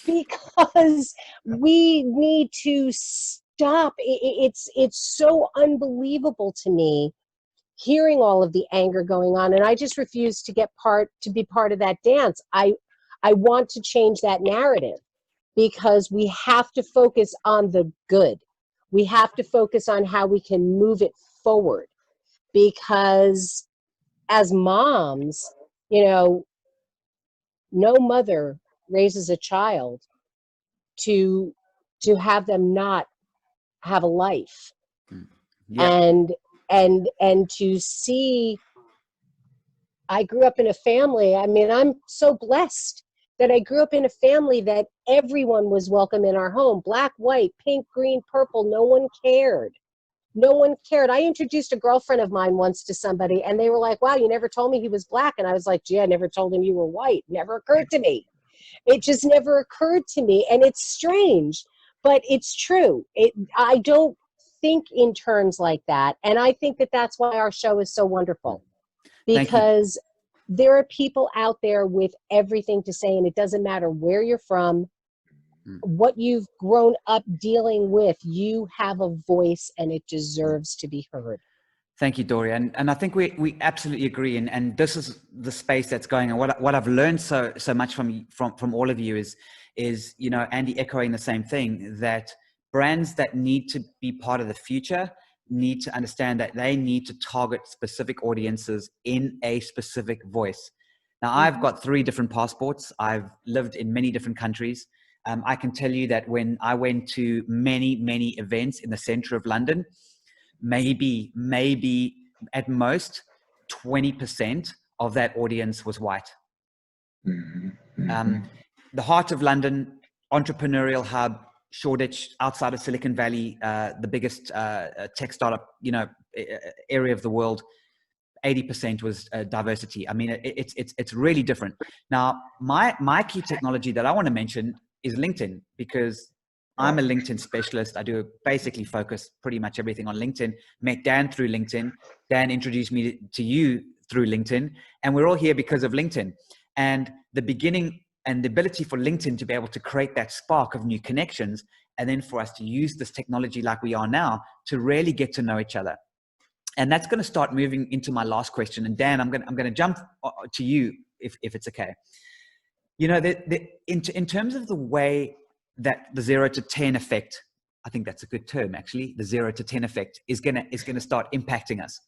because we need to stop. It's so unbelievable to me hearing all of the anger going on, and I just refuse to be part of that dance. I want to change that narrative, because we have to focus on the good. We have to focus on how we can move it forward, because as moms, no mother raises a child to have them not have a life. Yeah. And to see, I grew up in a family, I'm so blessed that I grew up in a family that everyone was welcome in our home. Black, white, pink, green, purple, no one cared. No one cared. I introduced a girlfriend of mine once to somebody, and they were like, wow, you never told me he was black. And I was like, gee, I never told him you were white. Never occurred to me. It just never occurred to me. And it's strange, but it's true. I don't think in terms like that. And I think that that's why our show is so wonderful, because there are people out there with everything to say, and it doesn't matter where you're from, what you've grown up dealing with, you have a voice and it deserves to be heard. Thank you, Doria. And I think we absolutely agree. And this is the space that's going on. What I've learned so much from all of you is, Andy echoing the same thing, that brands that need to be part of the future need to understand that they need to target specific audiences in a specific voice. Now, I've got 3 different passports. I've lived in many different countries. I can tell you that when I went to many, many events in the center of London, maybe at most 20% of that audience was white. The heart of London, entrepreneurial hub, Shoreditch, outside of Silicon Valley, the biggest tech startup, area of the world. 80% was diversity. It's really different. Now, my key technology that I want to mention is LinkedIn, because I'm a LinkedIn specialist. I do basically focus pretty much everything on LinkedIn. Met Dan through LinkedIn. Dan introduced me to you through LinkedIn, and we're all here because of LinkedIn. And the beginning and the ability for LinkedIn to be able to create that spark of new connections, and then for us to use this technology like we are now to really get to know each other. And that's going to start moving into my last question. And Dan, I'm going to jump to you if it's okay. In terms of the way that the 0 to 10 effect, I think that's a good term, actually. The 0 to 10 effect is going to start impacting us.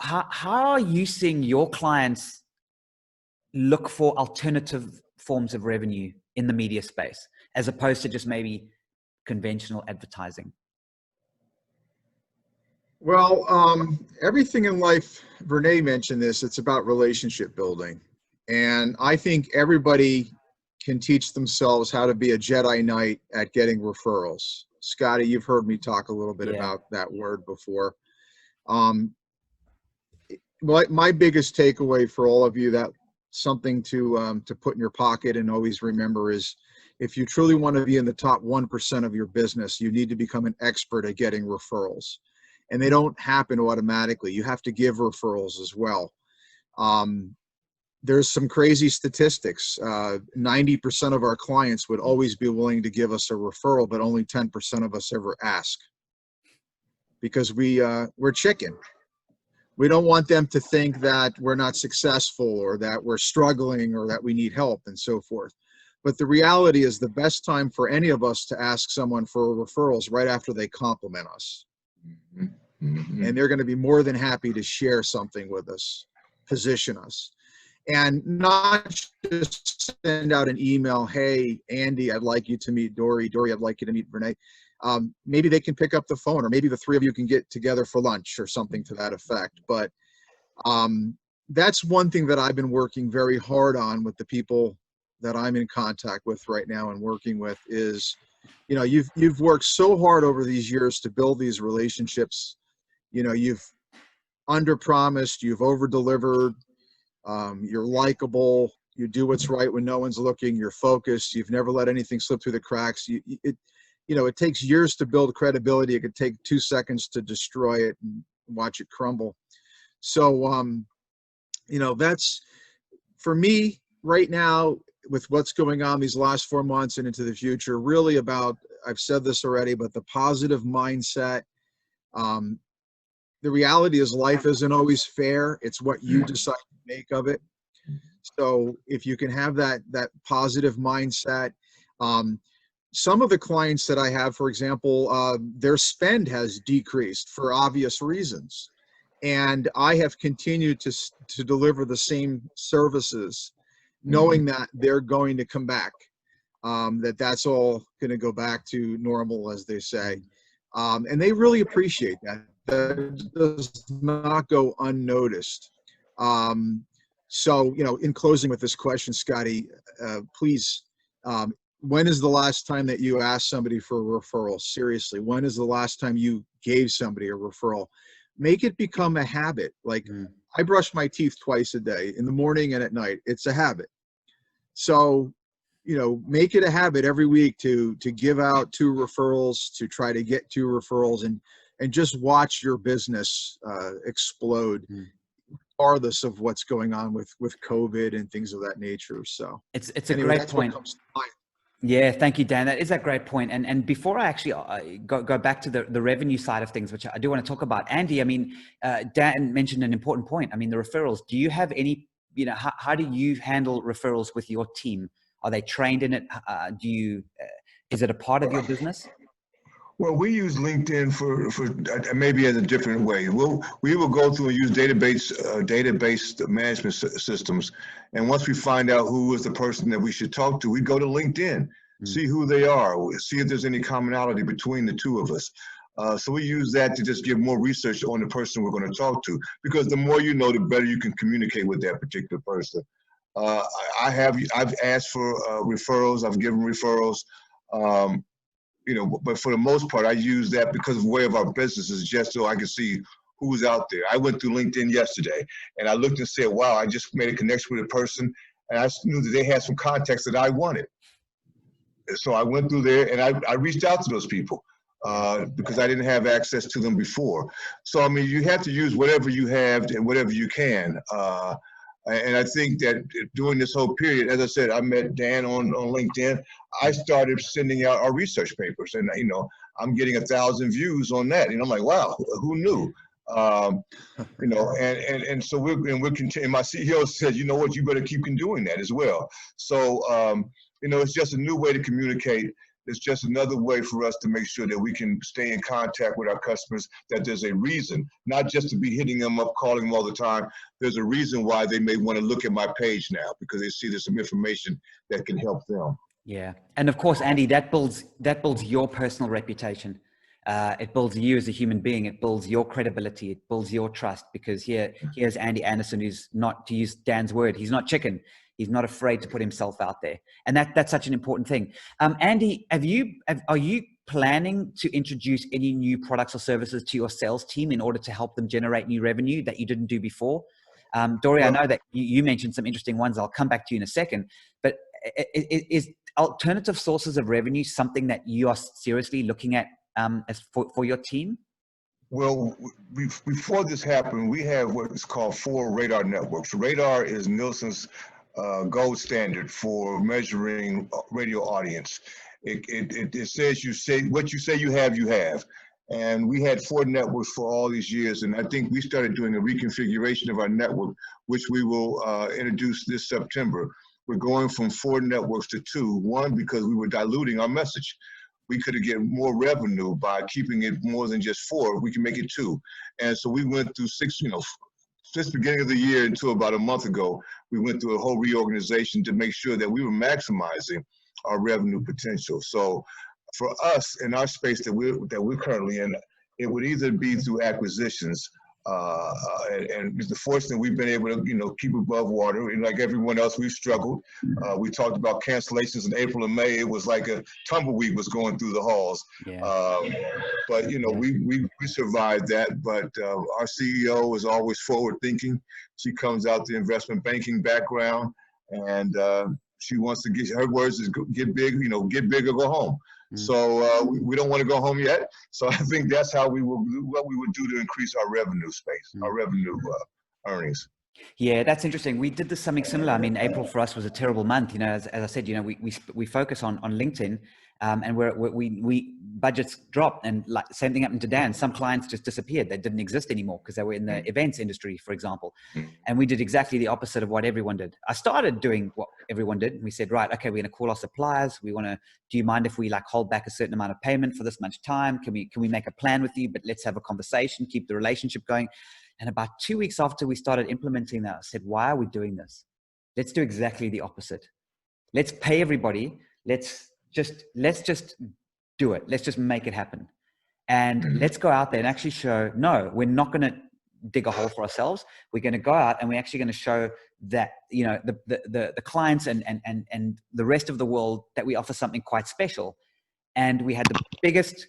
How are you seeing your clients look for alternative forms of revenue in the media space, as opposed to just maybe conventional advertising? Well, everything in life, Renee mentioned this, it's about relationship building. And I think everybody can teach themselves how to be a Jedi Knight at getting referrals. Scotty, you've heard me talk a little bit about that word before. My biggest takeaway for all of you, that something to put in your pocket and always remember, is if you truly want to be in the top 1% of your business, you need to become an expert at getting referrals. And they don't happen automatically. You have to give referrals as well. There's some crazy statistics. 90% of our clients would always be willing to give us a referral, but only 10% of us ever ask, because we're chicken. We don't want them to think that we're not successful or that we're struggling or that we need help and so forth. But the reality is the best time for any of us to ask someone for a referral is right after they compliment us. Mm-hmm. And they're going to be more than happy to share something with us, position us. And not just send out an email, hey, Andy, I'd like you to meet Dory. Dory, I'd like you to meet Renee. Maybe they can pick up the phone, or maybe the three of you can get together for lunch or something to that effect. But that's one thing that I've been working very hard on with the people that I'm in contact with right now and working with is, you know, you've worked so hard over these years to build these relationships. You know, you've under-promised, you've over-delivered. You're likable, you do what's right when no one's looking, you're focused, you've never let anything slip through the cracks. It takes years to build credibility. It could take 2 seconds to destroy it and watch it crumble. So, that's, for me right now, with what's going on these last 4 months and into the future, really about, I've said this already, but the positive mindset. The reality is life isn't always fair. It's what you decide to make of it. So if you can have that positive mindset, some of the clients that I have, for example, their spend has decreased for obvious reasons. And I have continued to deliver the same services, knowing that they're going to come back, that's all going to go back to normal, as they say. And they really appreciate that. That does not go unnoticed. So, in closing with this question, Scotty, please, when is the last time that you asked somebody for a referral? Seriously, when is the last time you gave somebody a referral? Make it become a habit. Like, I brush my teeth twice a day, in the morning and at night. It's a habit. So, make it a habit every week to give out 2 referrals, to try to get 2 referrals, and just watch your business explode, regardless of what's going on with COVID and things of that nature. So it's a great point. Yeah, thank you, Dan. That is a great point. And before I actually go back to the revenue side of things, which I do want to talk about, Andy, I mean, Dan mentioned an important point. I mean, the referrals, do you have any, how do you handle referrals with your team? Are they trained in it? Is it a part of your business? Well, we use LinkedIn for maybe in a different way. We will go through and use database management systems, and once we find out who is the person that we should talk to, we go to LinkedIn, see who they are, see if there's any commonality between the two of us. So we use that to just give more research on the person we're going to talk to, because the more you know, the better you can communicate with that particular person. I've asked for referrals. I've given referrals. But for the most part, I use that because of the way of our business is just so I can see who's out there. I went through LinkedIn yesterday and I looked and said, wow, I just made a connection with a person and I knew that they had some contacts that I wanted. So I went through there and I reached out to those people because I didn't have access to them before. So, I mean, you have to use whatever you have and whatever you can. And I think that during this whole period, as I said, I met Dan on LinkedIn. I started sending out our research papers, and I'm getting 1,000 views on that. And I'm like, wow, who knew? And so we're continuing. My CEO said, you know what, you better keep doing that as well. So it's just a new way to communicate. It's just another way for us to make sure that we can stay in contact with our customers, that there's a reason, not just to be hitting them up, calling them all the time. There's a reason why they may want to look at my page now, because they see there's some information that can help them. Yeah. And of course, Andy, that builds your personal reputation. It builds you as a human being. It builds your credibility. It builds your trust, because here's Andy Anderson, who's not, to use Dan's word, he's not chicken. He's not afraid to put himself out there. And that's such an important thing. Andy, are you planning to introduce any new products or services to your sales team in order to help them generate new revenue that you didn't do before? Dory, I know that you mentioned some interesting ones. I'll come back to you in a second. But alternative sources of revenue something that you are seriously looking at as for your team? Well, before this happened, we have what is called 4 radar networks. Radar is Nielsen's gold standard for measuring radio audience. It says what you say you have. And we had 4 networks for all these years. And I think we started doing a reconfiguration of our network, which we will introduce this September. We're going from 4 networks to 2. One, because we were diluting our message. We could get more revenue by keeping it more than just 4. We can make it 2. And so we went through 6, since the beginning of the year until about a month ago, we went through a whole reorganization to make sure that we were maximizing our revenue potential. So for us in our space that we're currently in, it would either be through acquisitions, and it's the fortunate we've been able to, keep above water. And like everyone else, we've struggled. We talked about cancellations in April and May. It was like a tumbleweed was going through the halls. Yeah. But we survived that. But our CEO is always forward thinking. She comes out the investment banking background, and she wants to her words is get big, get big or go home. So we don't want to go home yet. So I think that's what we would do to increase our revenue space, our revenue earnings. Yeah, that's interesting. We did something similar. I mean, April for us was a terrible month. As I said, we focus on LinkedIn, and we budgets dropped, and like same thing happened to Dan. Some clients just disappeared; they didn't exist anymore because they were in the events industry, for example. And we did exactly the opposite of what everyone did. I started doing what everyone did. We said, right, okay, we're going to call our suppliers. We want to. Do you mind if we hold back a certain amount of payment for this much time? Can we make a plan with you? But let's have a conversation, keep the relationship going. And about 2 weeks after we started implementing that, I said, why are we doing this? Let's do exactly the opposite. Let's pay everybody. Let's just do it. Let's just make it happen. And let's go out there and actually show, no, we're not going to dig a hole for ourselves. We're going to go out and we're actually going to show that, the clients and the rest of the world that we offer something quite special. And we had the biggest,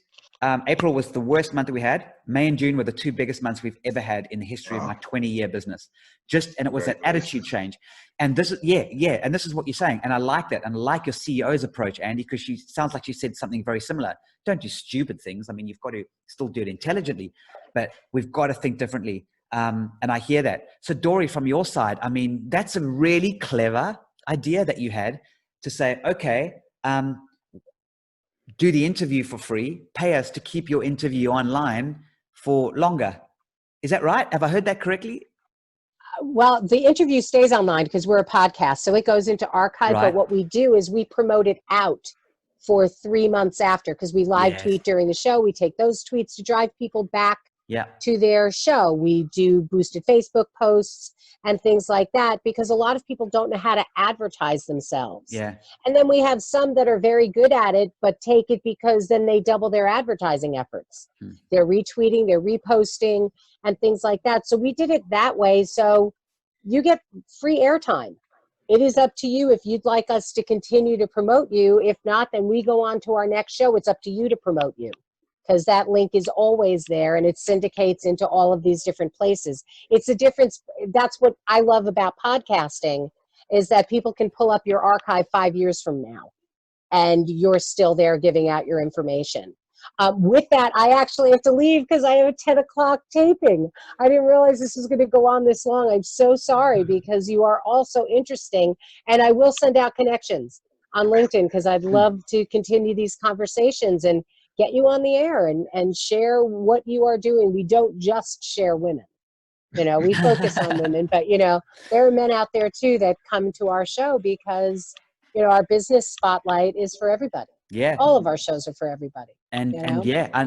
April was the worst month that we had. May and June were the 2 biggest months we've ever had in the history of my 20-year business. And it was that attitude change. And this is, and this is what you're saying. And I like that. And I like your CEO's approach, Andy, because she sounds like she said something very similar. Don't do stupid things. I mean, you've got to still do it intelligently, but we've got to think differently. And I hear that. So Dory, from your side, I mean, that's a really clever idea that you had to say, okay, do the interview for free, pay us to keep your interview online for longer. Is that right? Have I heard that correctly? Well, the interview stays online because we're a podcast, so it goes into archive. Right. But what we do is we promote it out for 3 months after, because we live tweet during the show. We take those tweets to drive people back to their show. We do boosted Facebook posts and things like that, because a lot of people don't know how to advertise themselves. Yeah. And then we have some that are very good at it, but take it because then they double their advertising efforts. They're retweeting, they're reposting, and things like that. So we did it that way. So you get free airtime. It is up to you if you'd like us to continue to promote you. If not, then we go on to our next show. It's up to you to promote you, because that link is always there and it syndicates into all of these different places. It's a difference. That's what I love about podcasting, is that people can pull up your archive 5 years from now and you're still there giving out your information. With that, I actually have to leave because I have a 10 o'clock taping. I didn't realize this was going to go on this long. I'm so sorry, because you are all so interesting. And I will send out connections on LinkedIn, because I'd love to continue these conversations and get you on the air and share what you are doing. We don't just share women. We focus on women, but, there are men out there too that come to our show because, our business spotlight is for everybody. Yeah. All of our shows are for everybody. And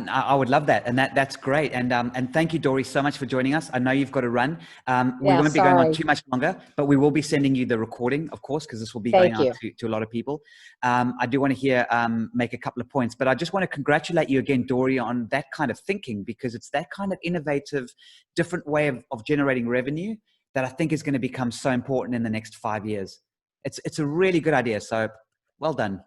I would love that. And that's great. And thank you, Dory, so much for joining us. I know you've got to run. We won't be going on too much longer, but we will be sending you the recording, of course, because this will be going out to a lot of people. I do want to make a couple of points, but I just want to congratulate you again, Dory, on that kind of thinking, because it's that kind of innovative, different way of generating revenue that I think is going to become so important in the next 5 years. It's a really good idea. So well done.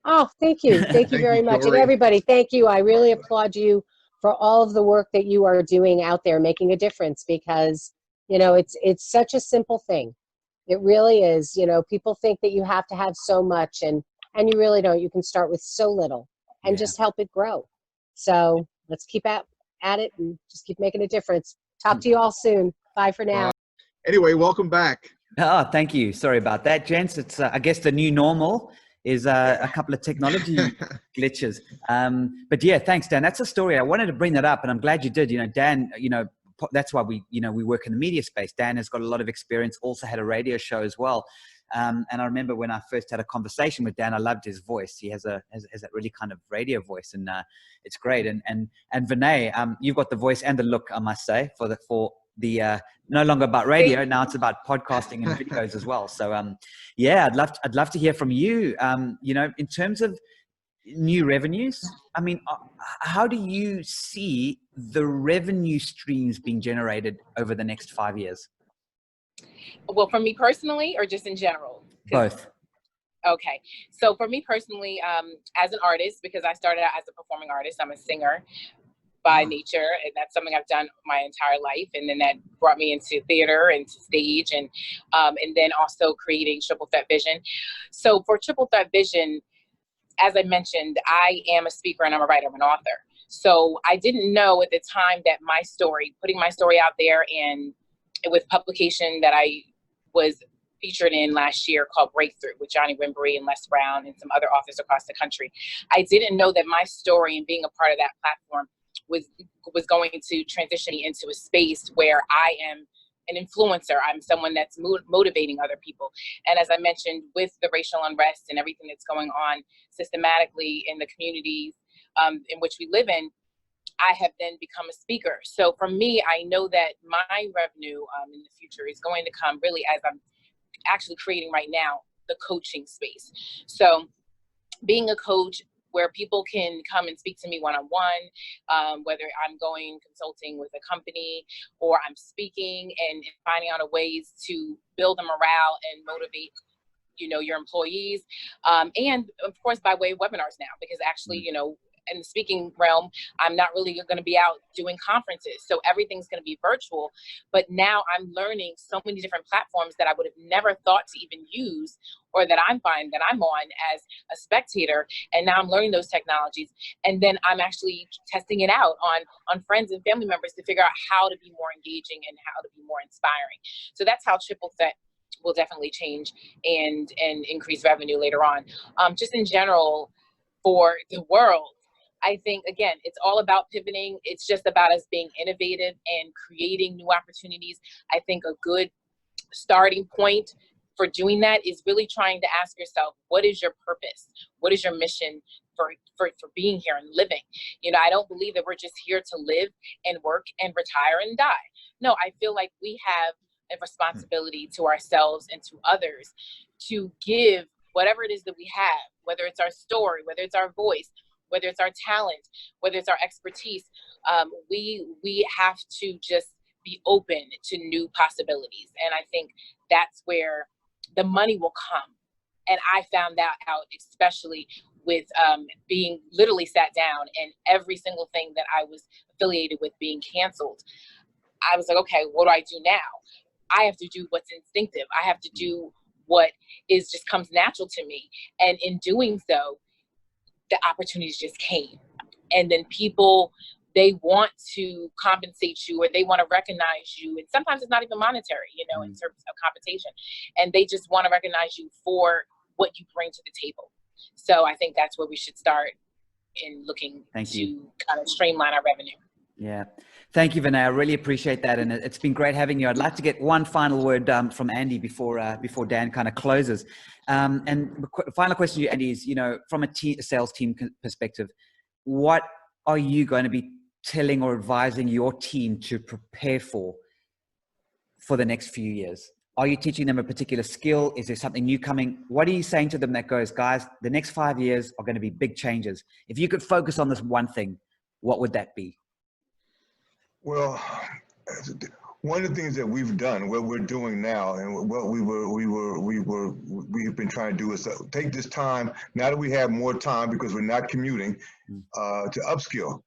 Oh, thank you. Thank you very much. Dory. And everybody, thank you. I really applaud you for all of the work that you are doing out there, making a difference, because, it's such a simple thing. It really is. People think that you have to have so much, and and you really don't. You can start with so little and just help it grow. So let's keep at it and just keep making a difference. Talk to you all soon. Bye for now. Anyway, welcome back. Oh, thank you. Sorry about that, gents. It's I guess the new normal is a couple of technology glitches. But yeah, thanks, Dan. That's a story. I wanted to bring that up, and I'm glad you did. You know, Dan, you know, that's why we work in the media space. Dan has got a lot of experience, also had a radio show as well. And I remember when I first had a conversation with Dan, I loved his voice. He has that really kind of radio voice, and it's great. And Vinay, you've got the voice and the look, I must say, for the no longer about radio, now it's about podcasting and videos as well. So yeah, I'd love to hear from you. You know, in terms of new revenues, I mean, how do you see the revenue streams being generated over the next 5 years? Well, for me personally, or just in general? Both. Okay. So for me personally, as an artist, because I started out as a performing artist, I'm a singer by nature, and that's something I've done my entire life. And then that brought me into theater and stage, and then also creating Triple Threat Vision. So for Triple Threat Vision, as I mentioned, I am a speaker and I'm a writer, I'm an author. So I didn't know at the time that my story, putting my story out there, and with publication that I was featured in last year called Breakthrough with Johnny Wimbury and Les Brown and some other authors across the country, I didn't know that my story and being a part of that platform was going to transition me into a space where I am an influencer. I'm someone that's motivating other people. And as I mentioned, with the racial unrest and everything that's going on systematically in the communities in which we live in, I have then become a speaker. So for me, I know that my revenue in the future is going to come really as I'm actually creating right now, the coaching space. So being a coach where people can come and speak to me one-on-one, whether I'm going consulting with a company or I'm speaking and finding out ways to build the morale and motivate, you know, your employees. And of course, by way of webinars now, because actually, you know, in the speaking realm, I'm not really going to be out doing conferences. So everything's going to be virtual. But now I'm learning so many different platforms that I would have never thought to even use, or that I'm finding that I'm on as a spectator. And now I'm learning those technologies. And then I'm actually testing it out on friends and family members to figure out how to be more engaging and how to be more inspiring. So that's how Triple Threat will definitely change and increase revenue later on. Just in general, for the world, I think, again, it's all about pivoting. It's just about us being innovative and creating new opportunities. I think a good starting point for doing that is really trying to ask yourself, what is your purpose? What is your mission for being here and living? You know, I don't believe that we're just here to live and work and retire and die. No, I feel like we have a responsibility to ourselves and to others to give whatever it is that we have, whether it's our story, whether it's our voice, whether it's our talent, whether it's our expertise. We have to just be open to new possibilities. And I think that's where the money will come. And I found that out, especially with being literally sat down and every single thing that I was affiliated with being canceled. I was like, okay, what do I do now? I have to do what's instinctive. I have to do what just comes natural to me. And in doing so, the opportunities just came. And then people, they want to compensate you, or they want to recognize you. And sometimes it's not even monetary, you know, in terms of compensation. And they just want to recognize you for what you bring to the table. So I think that's where we should start in looking to kind of streamline our revenue. Yeah. Thank you, Vinay. I really appreciate that. And it's been great having you. I'd like to get one final word from Andy before Dan kind of closes. And the final question to you, Andy, is, you know, from a sales team perspective, what are you going to be telling or advising your team to prepare for the next few years? Are you teaching them a particular skill? Is there something new coming? What are you saying to them that goes, guys, the next 5 years are going to be big changes. If you could focus on this one thing, what would that be? Well, one of the things that we've done, what we're doing now, and what we've been trying to do is take this time, now that we have more time because we're not commuting, to upskill.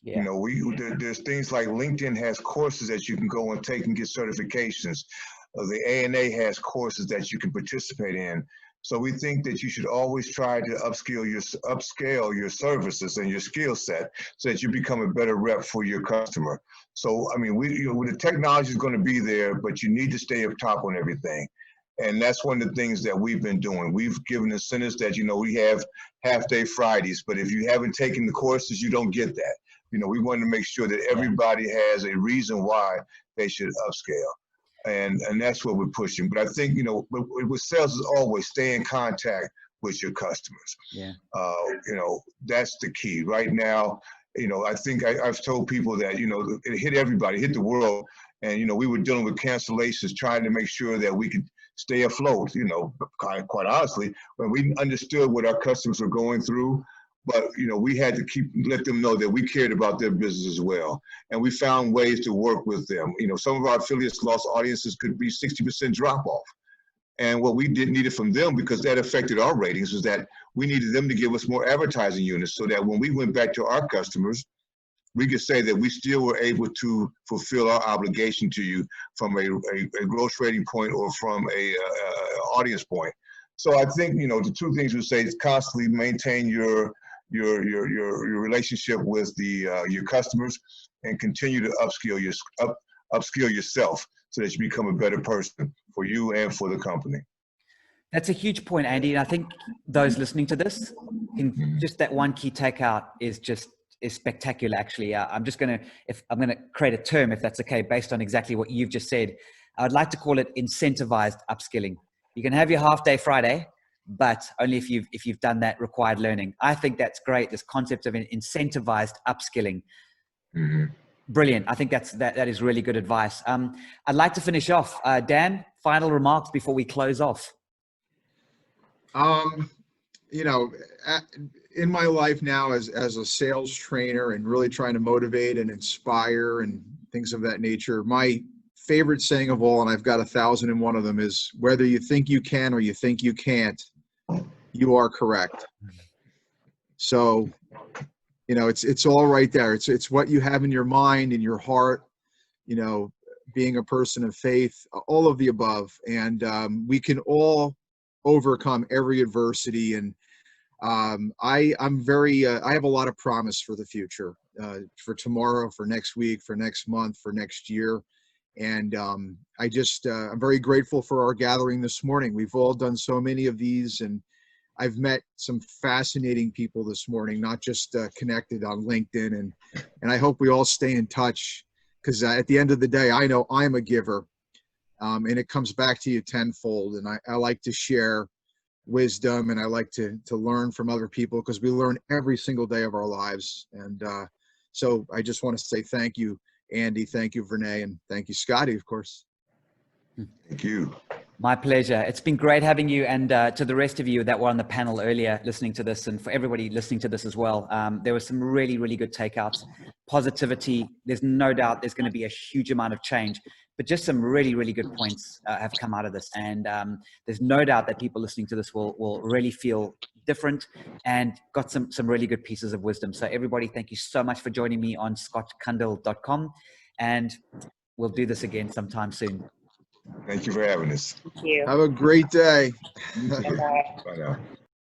Yeah. You know, there's things like LinkedIn has courses that you can go and take and get certifications. The ANA has courses that you can participate in. So we think that you should always try to upscale your services and your skill set so that you become a better rep for your customer. So, I mean, the technology is going to be there, but you need to stay up top on everything. And that's one of the things that we've been doing. We've given incentives that, we have half-day Fridays, but if you haven't taken the courses, you don't get that. We want to make sure that everybody has a reason why they should upscale. And that's what we're pushing. But I think, with sales is always stay in contact with your customers. Yeah. That's the key. Right now, I think I've told people that, it hit everybody, hit the world. And, we were dealing with cancellations, trying to make sure that we could stay afloat, quite honestly, when we understood what our customers were going through. But, we had to let them know that we cared about their business as well. And we found ways to work with them. Some of our affiliates lost audiences could be 60% drop off. And what we needed from them, because that affected our ratings, was that we needed them to give us more advertising units so that when we went back to our customers, we could say that we still were able to fulfill our obligation to you from a gross rating point or from a audience point. So I think, the two things we say is constantly maintain your relationship with your customers and continue to upskill yourself so that you become a better person for you and for the company. That's a huge point, Andy. And I think those listening to this, just that one key takeout is spectacular. Actually, I'm going to create a term, if that's okay, based on exactly what you've just said. I would like to call it incentivized upskilling. You can have your half-day Friday, but only if you've done that required learning. I think that's great. This concept of an incentivized upskilling. Mm-hmm. Brilliant. I think that is really good advice. I'd like to finish off. Dan, final remarks before we close off. In my life now as a sales trainer and really trying to motivate and inspire and things of that nature, my favorite saying of all, and I've got 1,001 of them, is whether you think you can or you think you can't, you are correct. So, it's all right there. It's what you have in your mind, in your heart, being a person of faith, all of the above. And we can all overcome every adversity. And I have a lot of promise for the future, for tomorrow, for next week, for next month, for next year. And I'm very grateful for our gathering this morning. We've all done so many of these, and I've met some fascinating people this morning, not just connected on LinkedIn. And I hope we all stay in touch, because at the end of the day, I know I'm a giver, and it comes back to you tenfold. And I like to share wisdom, and I like to learn from other people, because we learn every single day of our lives. And so I just want to say thank you, Andy. Thank you, Vernay, and thank you, Scotty, of course. Thank you. My pleasure. It's been great having you, and to the rest of you that were on the panel earlier listening to this, and for everybody listening to this as well. There were some really, really good takeouts. Positivity. There's no doubt there's going to be a huge amount of change, but just some really, really good points have come out of this. And there's no doubt that people listening to this will really feel different and got some really good pieces of wisdom. So everybody, thank you so much for joining me on scottcundill.com, and we'll do this again sometime soon. Thank you for having us. Thank you. Have a great day. Bye-bye. Bye now.